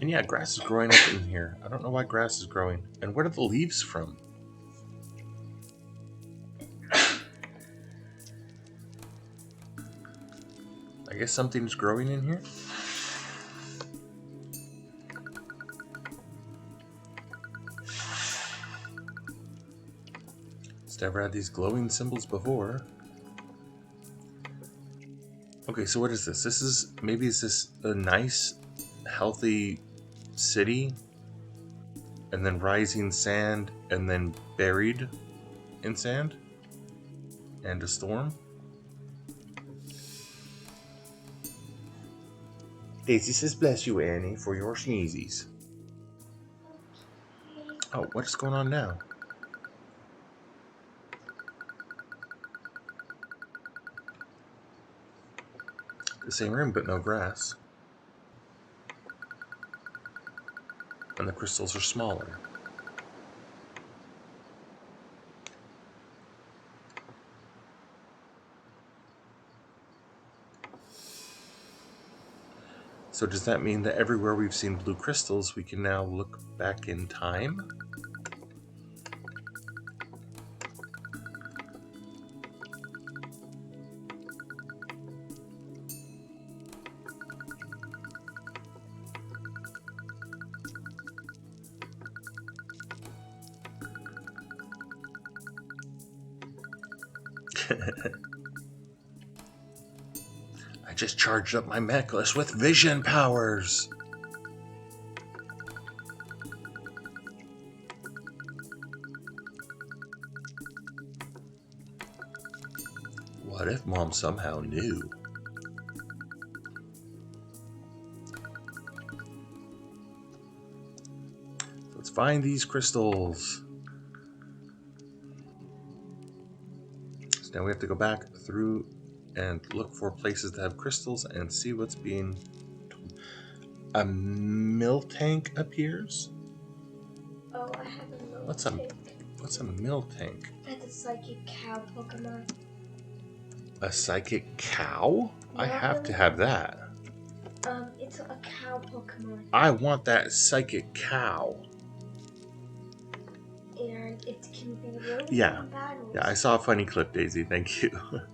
And yeah, grass is growing up in here. I don't know why grass is growing. And where are the leaves from? I guess something's growing in here? It's never had these glowing symbols before. Okay, so what is this? Maybe is this a nice, healthy city? And then rising sand, and then buried in sand? And a storm? Daisy says, bless you, Annie, for your sneezies. Oh, what is going on now? The same room, but no grass. And the crystals are smaller. So does that mean that everywhere we've seen blue crystals, we can now look back in time? I just charged up my necklace with vision powers! What if Mom somehow knew? Let's find these crystals. So now we have to go back through and look for places that have crystals and see what's being... A mill tank appears? Oh, I have a mill What's tank. What's a mill tank? That's a psychic cow Pokemon. A psychic cow? I have to have that. It's a cow Pokemon. I want that psychic cow. And it can be really Yeah. good in battles. Yeah, I saw a funny clip, Daisy. Thank you. But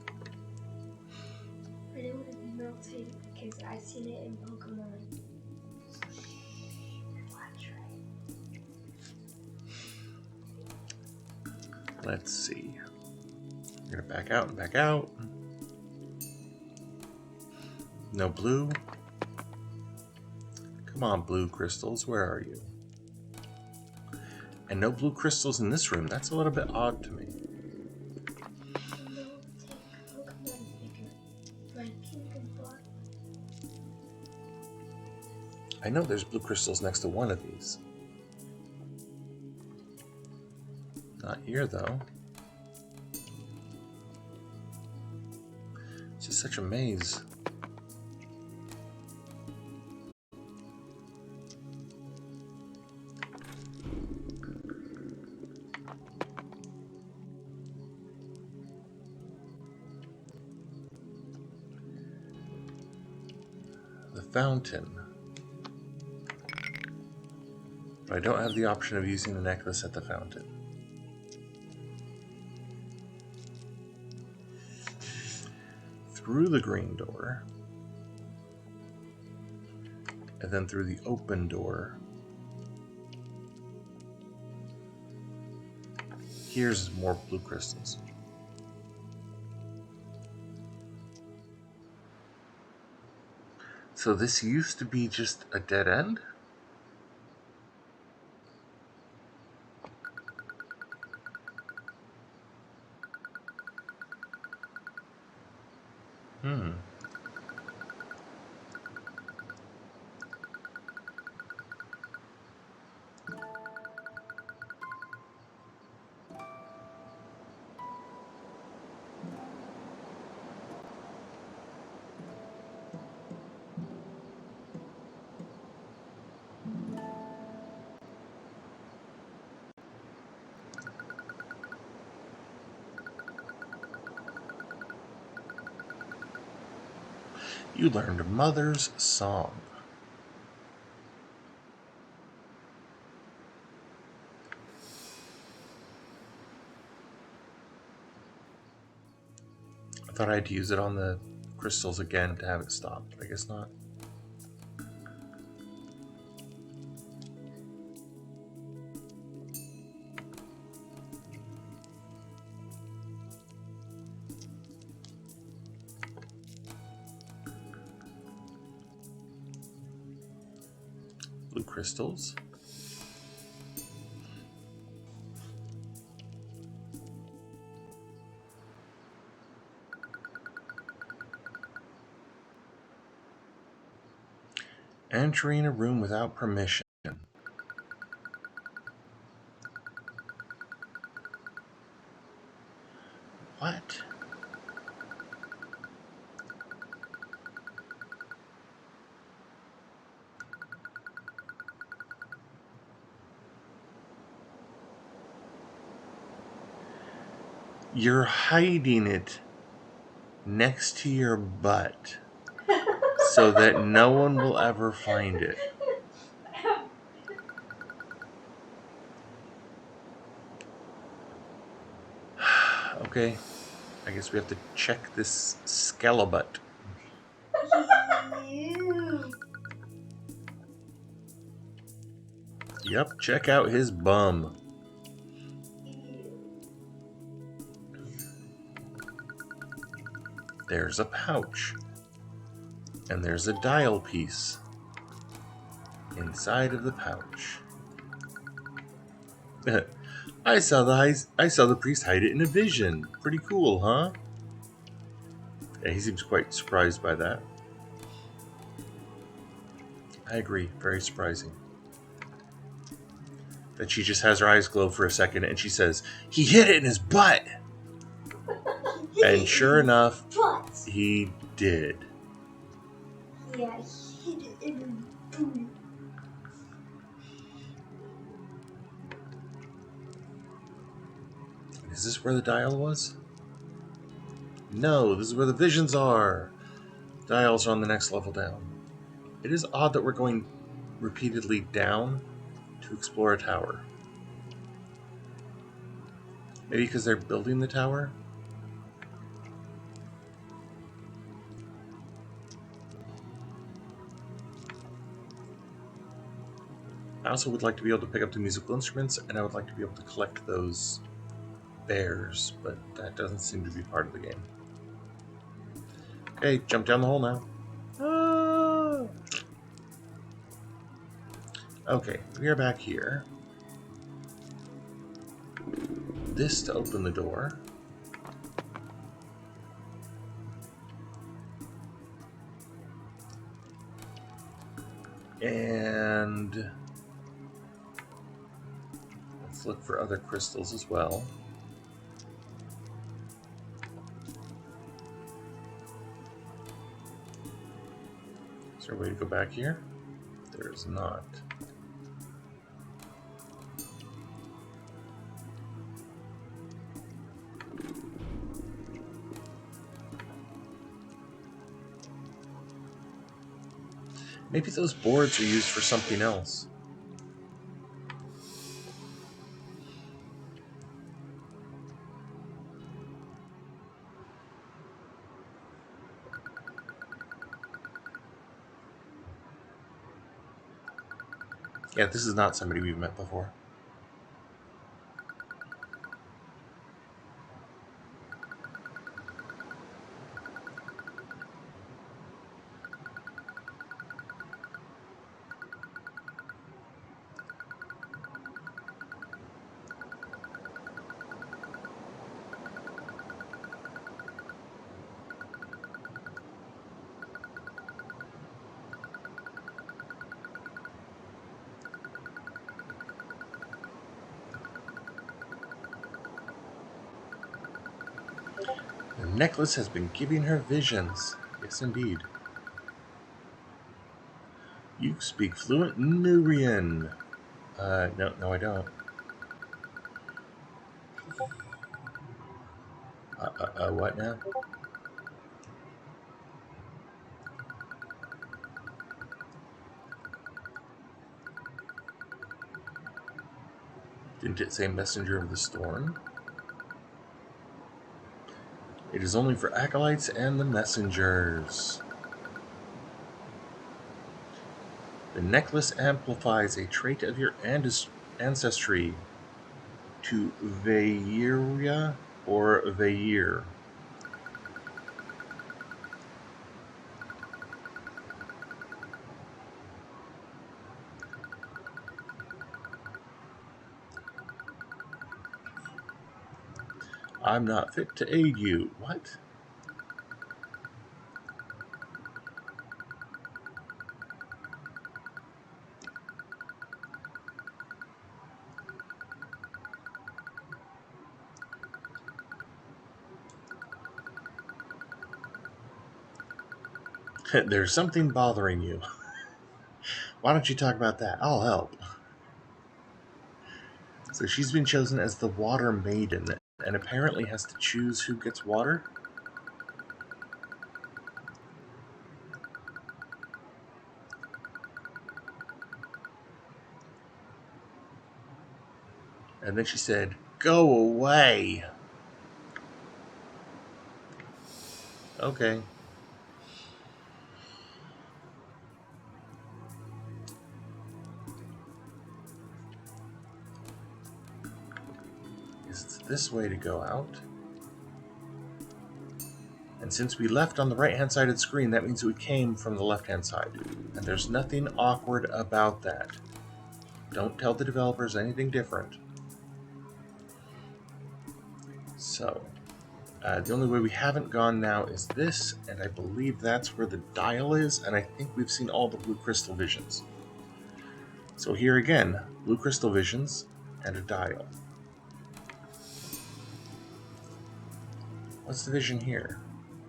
it would have melted because I've seen it in Pokemon. Let's see. We're gonna back out and back out. No blue. Come on, blue crystals. Where are you? And no blue crystals in this room. That's a little bit odd to me. I know there's blue crystals next to one of these. Not here, though. It's just such a maze. The fountain. But I don't have the option of using the necklace at the fountain. Through the green door. And then through the open door. Here's more blue crystals. So this used to be just a dead end? You learned Mother's Song. I thought I'd use it on the crystals again to have it stop, but I guess not. Blue crystals. Entering a room without permission. What? You're hiding it next to your butt so that no one will ever find it. Okay, I guess we have to check this scalabut. Yep, check out his bum. There's a pouch. And there's a dial piece inside of the pouch. I saw the priest hide it in a vision. Pretty cool, huh? Yeah, he seems quite surprised by that. I agree, very surprising. That she just has her eyes glow for a second and she says, "He hid it in his butt!" And sure enough, he did. Yeah, he hid it in his boot. Is this where the dial was? No, this is where the visions are. Dials are on the next level down. It is odd that we're going repeatedly down to explore a tower. Maybe because they're building the tower? I also would like to be able to pick up the musical instruments, and I would like to be able to collect those bears, but that doesn't seem to be part of the game. Okay, jump down the hole now. Ah! Okay, we are back here. This to open the door. And let's look for other crystals as well. Is there a way to go back here? There is not. Maybe those boards are used for something else. Yeah, this is not somebody we've met before. The necklace has been giving her visions. Yes, indeed. You speak fluent Nurian. No, I don't. What now? Didn't it say messenger of the storm? It is only for acolytes and the messengers. The necklace amplifies a trait of your ancestry to Veiria or Veir. I'm not fit to aid you. What? There's something bothering you. Why don't you talk about that? I'll help. So she's been chosen as the Water Maiden, and apparently has to choose who gets water? And then she said, "Go away." Okay. It's this way to go out. And since we left on the right-hand side of the screen, that means we came from the left-hand side. And there's nothing awkward about that. Don't tell the developers anything different. So, the only way we haven't gone now is this, and I believe that's where the dial is, and I think we've seen all the blue crystal visions. So here again, blue crystal visions and a dial. What's the vision here?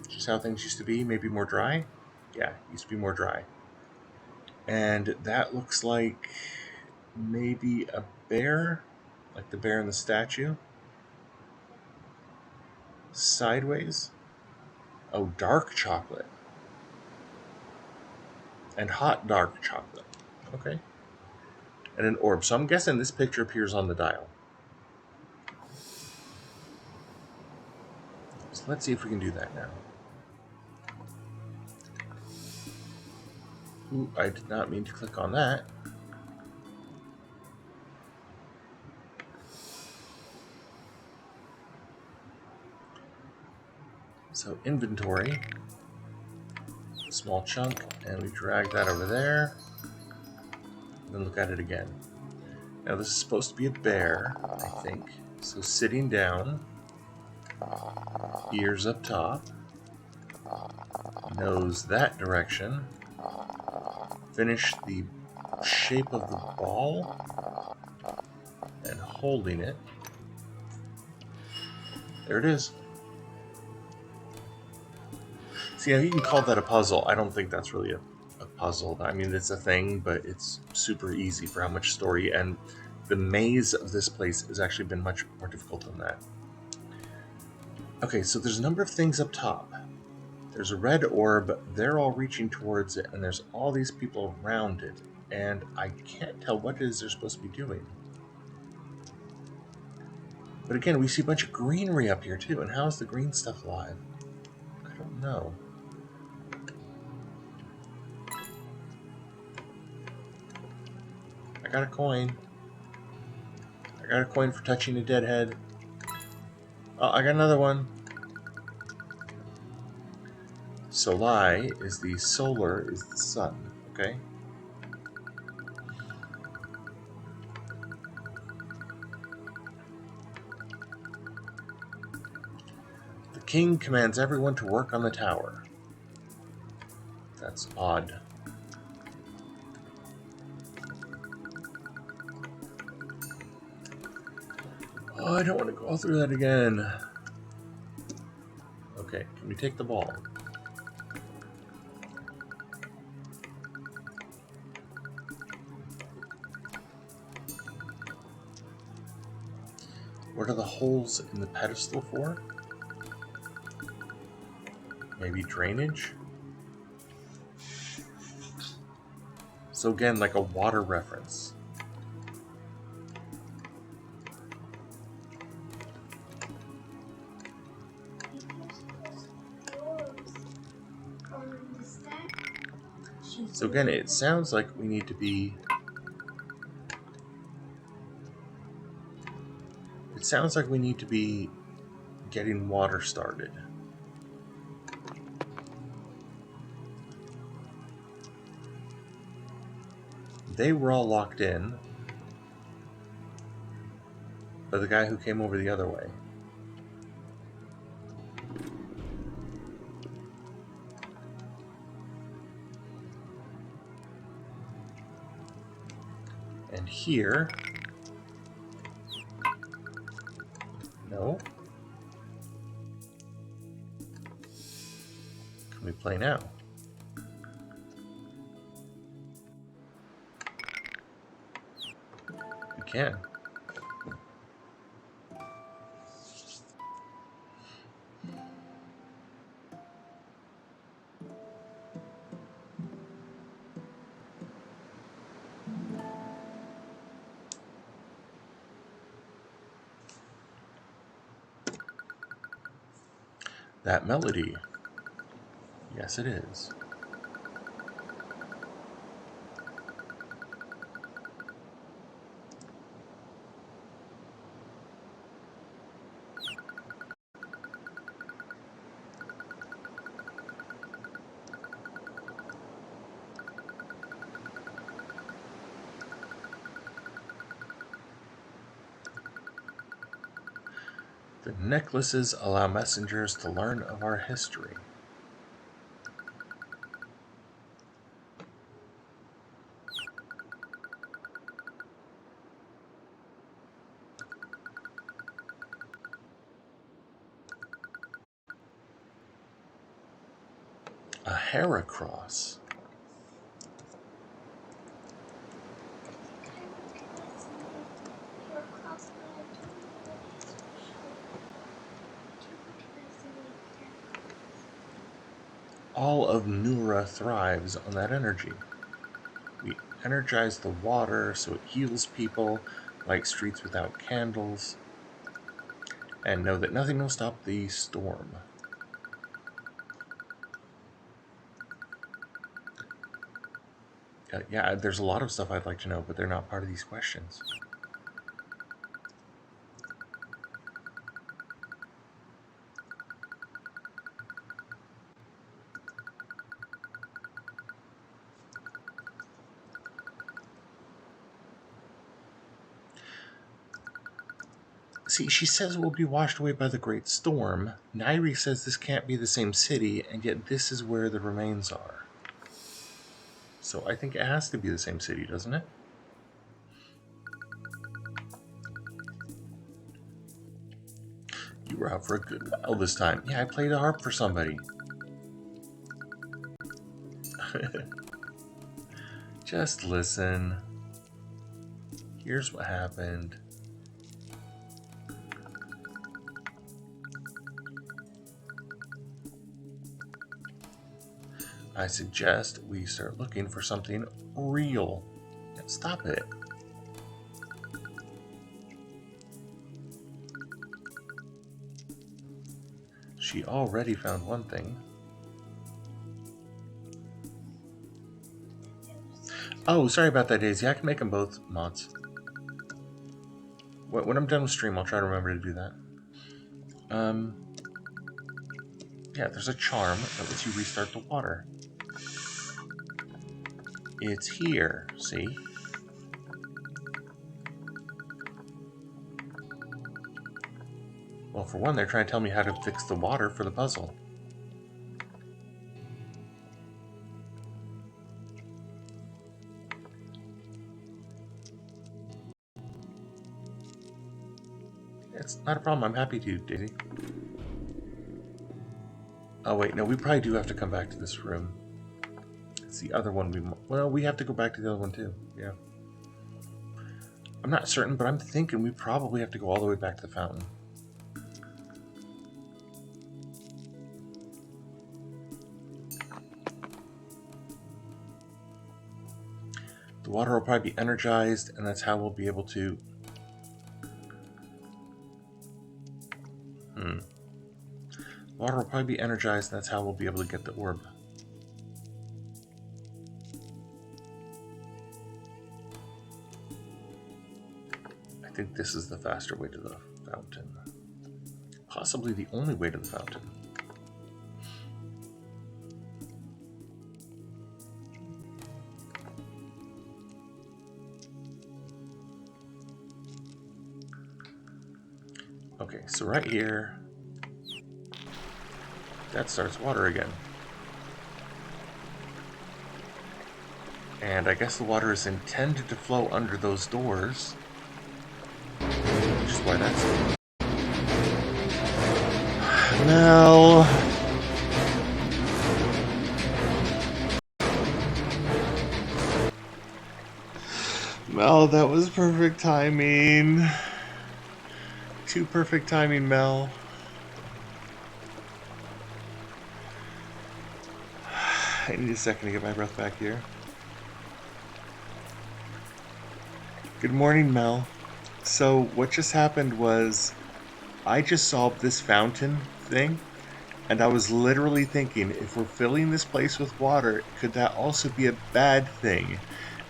Just how things used to be, maybe more dry? Yeah, used to be more dry. And that looks like maybe a bear, like the bear in the statue. Sideways. Oh, dark chocolate. And hot dark chocolate. Okay. And an orb. So I'm guessing this picture appears on the dial. So let's see if we can do that now. Ooh, I did not mean to click on that. So inventory, small chunk, and we drag that over there. And then look at it again. Now this is supposed to be a bear, I think. So sitting down, ears up top, nose that direction. Finish the shape of the ball and holding it. There it is. See, now you can call that a puzzle. I don't think that's really a puzzle. I mean, it's a thing, but it's super easy for how much story. And the maze of this place has actually been much more difficult than that. Okay, so there's a number of things up top. There's a red orb. They're all reaching towards it, and there's all these people around it. And I can't tell what it is they're supposed to be doing. But again, we see a bunch of greenery up here, too. And how is the green stuff alive? I don't know. I got a coin. I got a coin for touching a dead head. Oh, I got another one. Soli is the solar, is the sun. Okay. The king commands everyone to work on the tower. That's odd. Oh, I don't want to go through that again. Okay, can we take the ball? What are the holes in the pedestal for? Maybe drainage? So again, like a water reference. So again, it sounds like we need to be... It sounds like we need to be getting water started. They were all locked in by the guy who came over the other way. And here... No. Can we play now? We can. That melody. Yes, it is. The necklaces allow messengers to learn of our history. A Heracross. all of Nura thrives on that energy. We energize the water so it heals people, like streets without candles, and know that nothing will stop the storm. Yeah, there's a lot of stuff I'd like to know, but they're not part of these questions. See, she says we'll be washed away by the great storm. NAIRI says this can't be the same city, and yet this is where the remains are. So I think it has to be the same city, doesn't it? You were out for a good while this time. Yeah, I played a harp for somebody. Just listen. Here's what happened. I suggest we start looking for something real. Stop it. She already found one thing. Oh, sorry about that, Daisy. I can make them both mods. When I'm done with stream, I'll try to remember to do that. Yeah, there's a charm that lets you restart the water. It's here, see? Well, for one, they're trying to tell me how to fix the water for the puzzle. It's not a problem. I'm happy to, Daisy. Oh, wait. No, we probably do have to come back to this room. It's the other one well, we have to go back to the other one, too. Yeah. I'm not certain, but I'm thinking we probably have to go all the way back to the fountain. The water will probably be energized, and that's how we'll be able to... Water will probably be energized, and that's how we'll be able to get the orb. I think this is the faster way to the fountain. Possibly the only way to the fountain. Okay, so right here, that starts water again. And I guess the water is intended to flow under those doors, which is why that's... Mel! Mel, that was perfect timing. Too perfect timing, Mel. I need a second to get my breath back here. Good morning, Mel. So what just happened was I just solved this fountain thing, and I was literally thinking, if we're filling this place with water, could that also be a bad thing?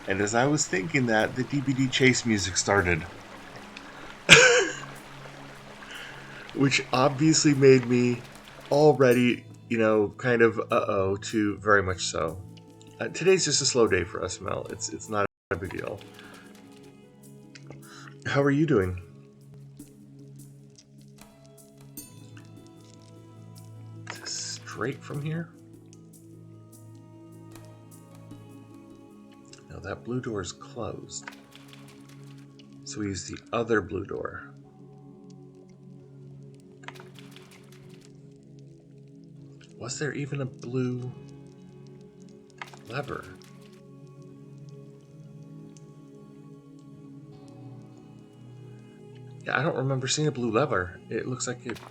And as I was thinking that, the DBD chase music started. Which obviously made me already, kind of uh-oh to very much so. Today's just a slow day for us, Mel. It's not a big deal. How are you doing? Is this straight from here? No, that blue door is closed. So we use the other blue door. Was there even a blue lever? Yeah, I don't remember seeing a blue lever. It looks like it's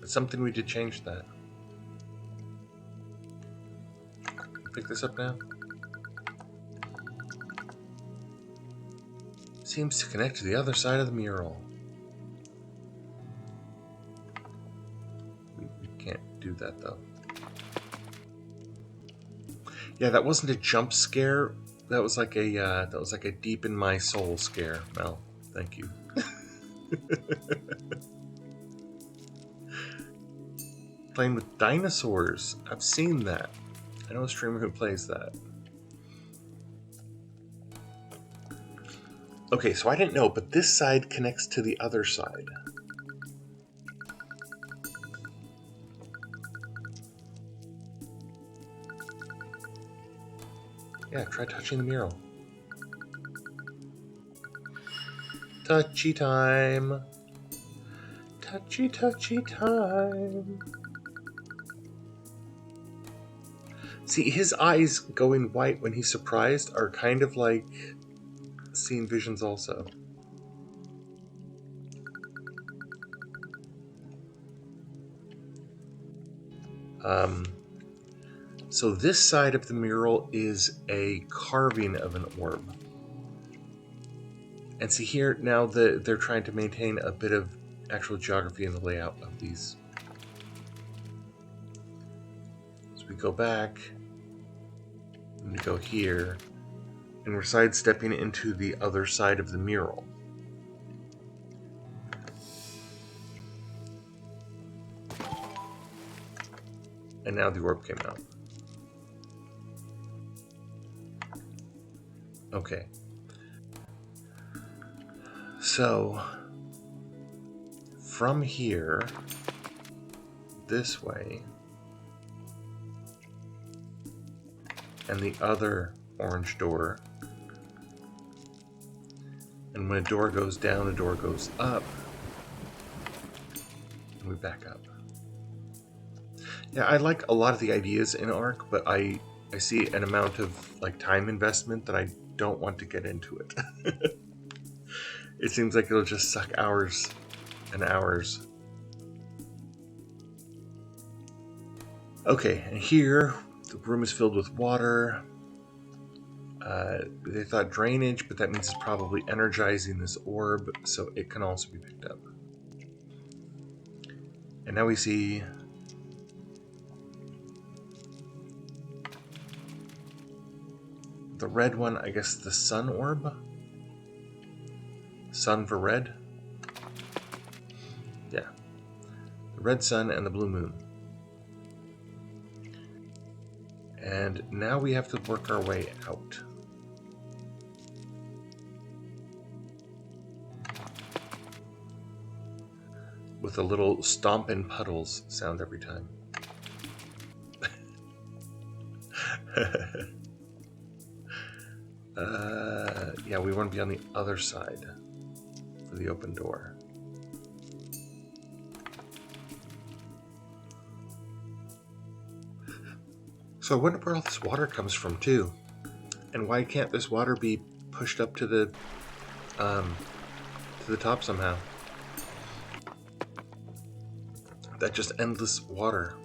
something we did change that. pick this up now? Seems to connect to the other side of the mural. We can't do that though. Yeah, that wasn't a jump scare. That was like a deep in my soul scare. Mel, thank you. Playing with dinosaurs. I've seen that. I know a streamer who plays that. Okay, so I didn't know, but this side connects to the other side. Yeah, try touching the mural. Touchy time. Touchy, touchy time. See, his eyes going white when he's surprised are kind of like seeing visions also. So this side of the mural is a carving of an orb. And see here, now they're trying to maintain a bit of actual geography in the layout of these. So we go back, and we go here, and we're sidestepping into the other side of the mural. And now the orb came out. Okay. So, from here, this way, and the other orange door, and when a door goes down, a door goes up, and we back up. Yeah, I like a lot of the ideas in Ark, but I see an amount of like time investment that I don't want to get into it. It seems like it'll just suck hours and hours. Okay, and here the room is filled with water. They thought drainage, but that means it's probably energizing this orb, so it can also be picked up. And now we see the red one, I guess the sun orb? Sun for red? Yeah. The red sun and the blue moon. And now we have to work our way out. With a little stomp and puddles sound every time. Yeah, we want to be on the other side for the open door. So I wonder where all this water comes from too, and why can't this water be pushed up to the top somehow? That just endless water.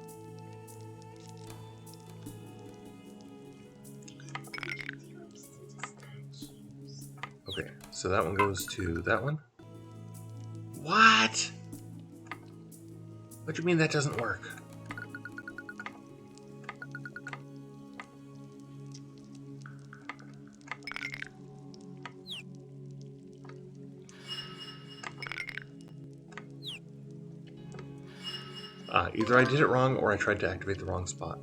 Okay, so that one goes to that one. What? What do you mean that doesn't work? Either I did it wrong or I tried to activate the wrong spot.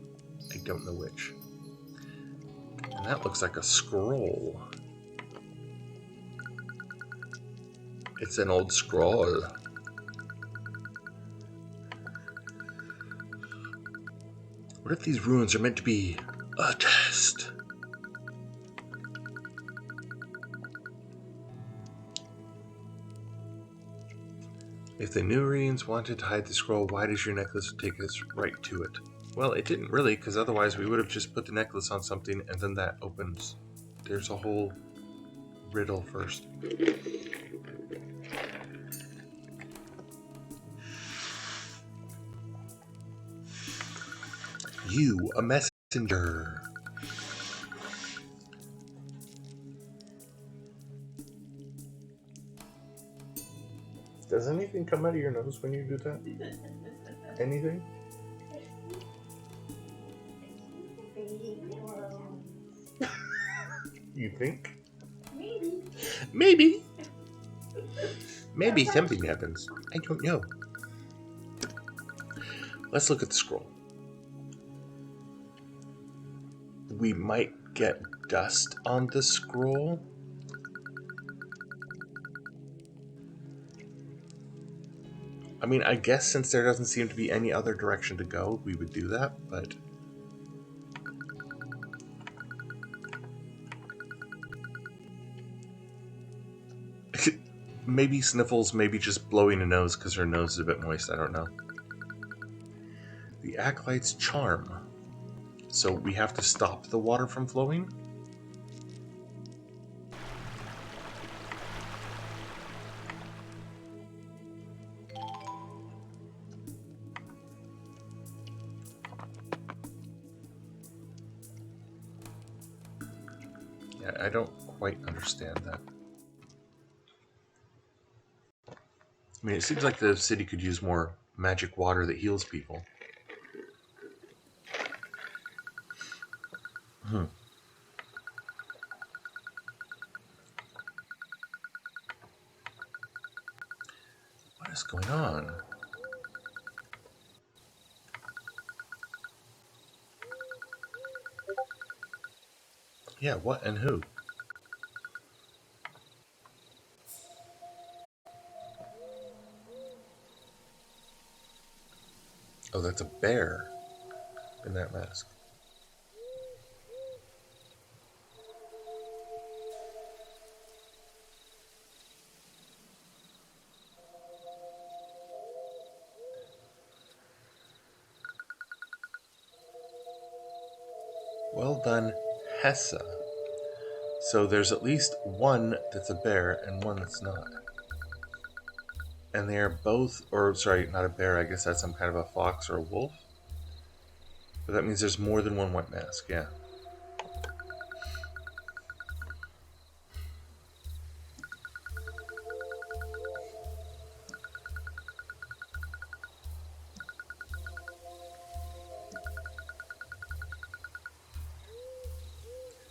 I don't know which. And that looks like a scroll. It's an old scroll. What if these ruins are meant to be a test? If the NAIRIans wanted to hide the scroll, why does your necklace take us right to it? Well, it didn't really, because otherwise we would have just put the necklace on something and then that opens. There's a whole riddle first. You, a messenger. Does anything come out of your nose when you do that? Anything? You think? Maybe. Maybe something happens. I don't know. Let's look at the scroll. We might get dust on the scroll. I mean, I guess since there doesn't seem to be any other direction to go, we would do that, but... maybe Sniffles, maybe just blowing a nose because her nose is a bit moist, I don't know. The Acolyte's Charm. So we have to stop the water from flowing? Yeah, I don't quite understand that. I mean, it seems like the city could use more magic water that heals people. What is going on? Yeah, what and who? Oh, that's a bear in that mask. Well done, Hessa. So there's at least one that's a bear and one that's not. And they are both, or sorry, not a bear, I guess that's some kind of a fox or a wolf. But that means there's more than one white mask, yeah.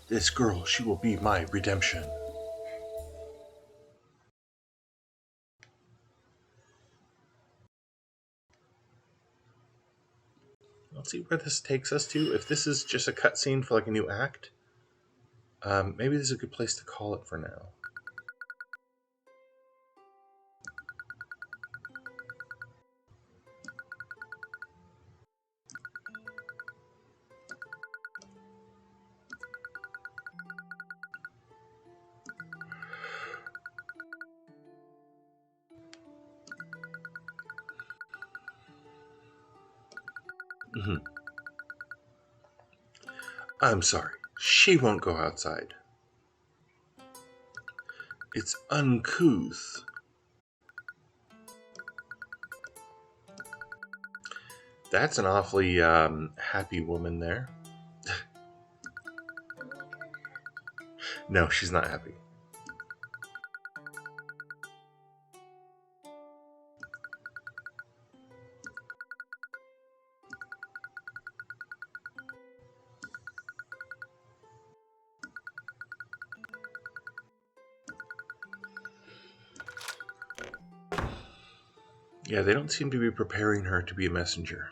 This girl, she will be my redemption. Let's see where this takes us to. If this is just a cutscene for like a new act, maybe this is a good place to call it for now. I'm sorry, she won't go outside. It's uncouth. That's an awfully happy woman there. No, she's not happy. Yeah, they don't seem to be preparing her to be a messenger.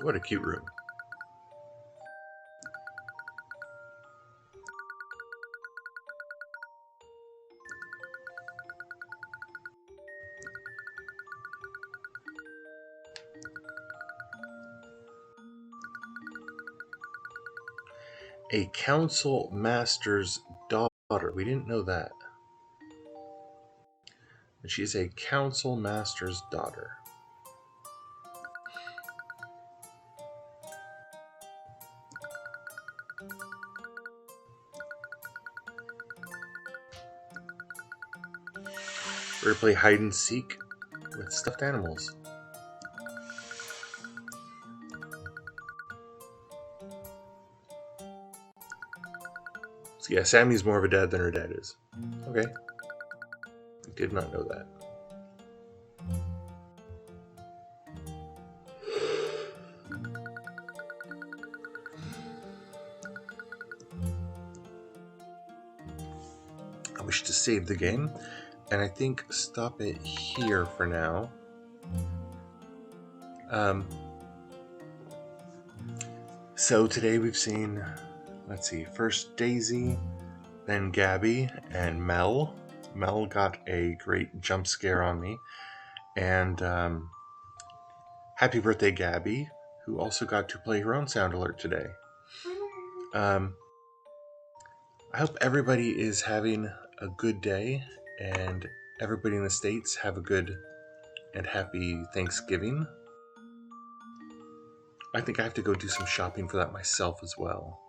What a cute room. A council master's daughter. We didn't know that. But she's a council master's daughter. We're gonna play hide and seek with stuffed animals. So yeah, Sammy's more of a dad than her dad is. Okay. Did not know that. I wish to save the game, and I think stop it here for now. So today we've seen, let's see, first Daisy, then Gabby, and Mel. Mel got a great jump scare on me, and happy birthday, Gabby, who also got to play her own sound alert today. I hope everybody is having a good day, and everybody in the States have a good and happy Thanksgiving. I think I have to go do some shopping for that myself as well.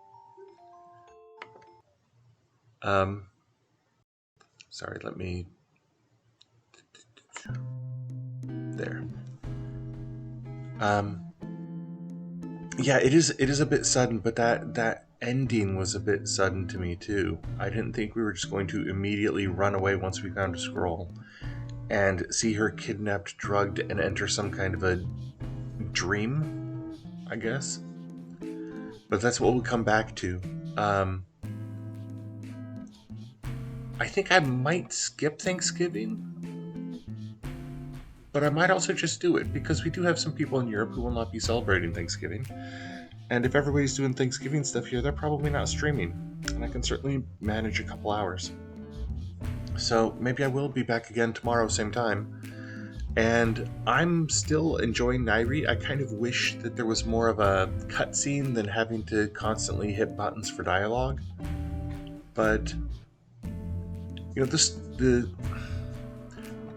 Sorry, let me... There. Yeah, it is a bit sudden, but that ending was a bit sudden to me too. I didn't think we were just going to immediately run away once we found a scroll and see her kidnapped, drugged, and enter some kind of a dream, I guess. But that's what we'll come back to. I think I might skip Thanksgiving, but I might also just do it, because we do have some people in Europe who will not be celebrating Thanksgiving. And if everybody's doing Thanksgiving stuff here, they're probably not streaming. And I can certainly manage a couple hours. So maybe I will be back again tomorrow, same time. And I'm still enjoying NAIRI. I kind of wish that there was more of a cutscene than having to constantly hit buttons for dialogue. But, you know, the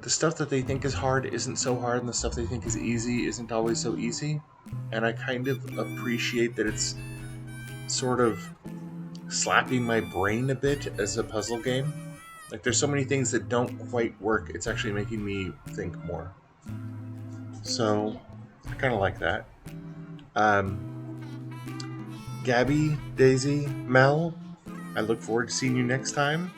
stuff that they think is hard isn't so hard, and the stuff they think is easy isn't always so easy. And I kind of appreciate that it's sort of slapping my brain a bit as a puzzle game. Like, there's so many things that don't quite work, it's actually making me think more. So, I kind of like that. Gabby, Daisy, Mel, I look forward to seeing you next time.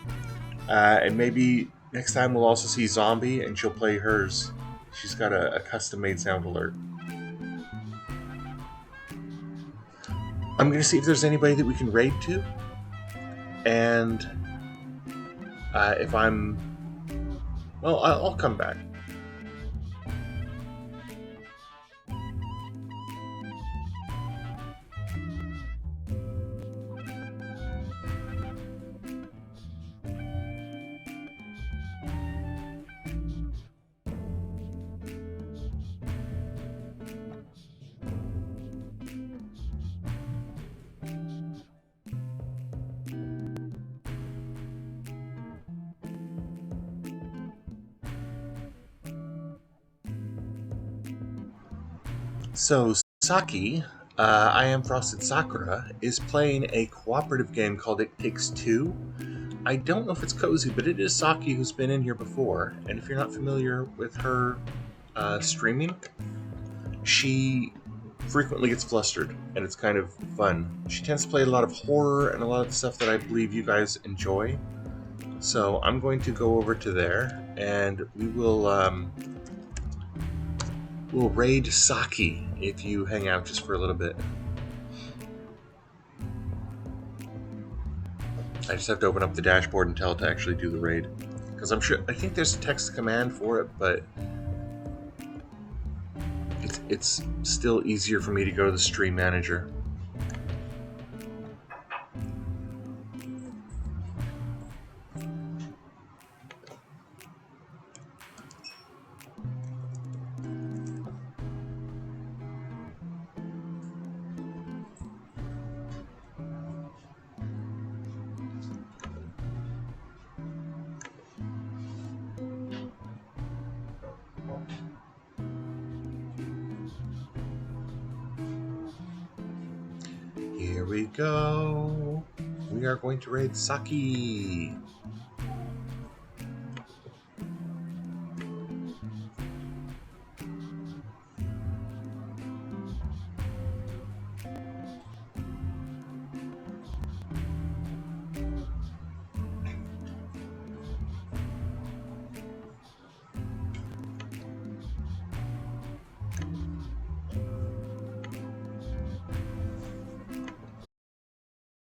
And maybe next time we'll also see Zombie, and she'll play hers. She's got a custom-made sound alert. I'm going to see if there's anybody that we can raid to. And if I'm... Well, I'll come back. So, Saki, I Am Frosted Sakura, is playing a cooperative game called It Takes Two. I don't know if it's cozy, but it is Saki, who's been in here before, and if you're not familiar with her streaming, she frequently gets flustered, and it's kind of fun. She tends to play a lot of horror and a lot of stuff that I believe you guys enjoy. So I'm going to go over to there, and we will we'll raid Saki if you hang out just for a little bit. I just have to open up the dashboard and tell it to actually do the raid, because I think there's a text command for it, but it's still easier for me to go to the stream manager. Here we go. We are going to raid Saki.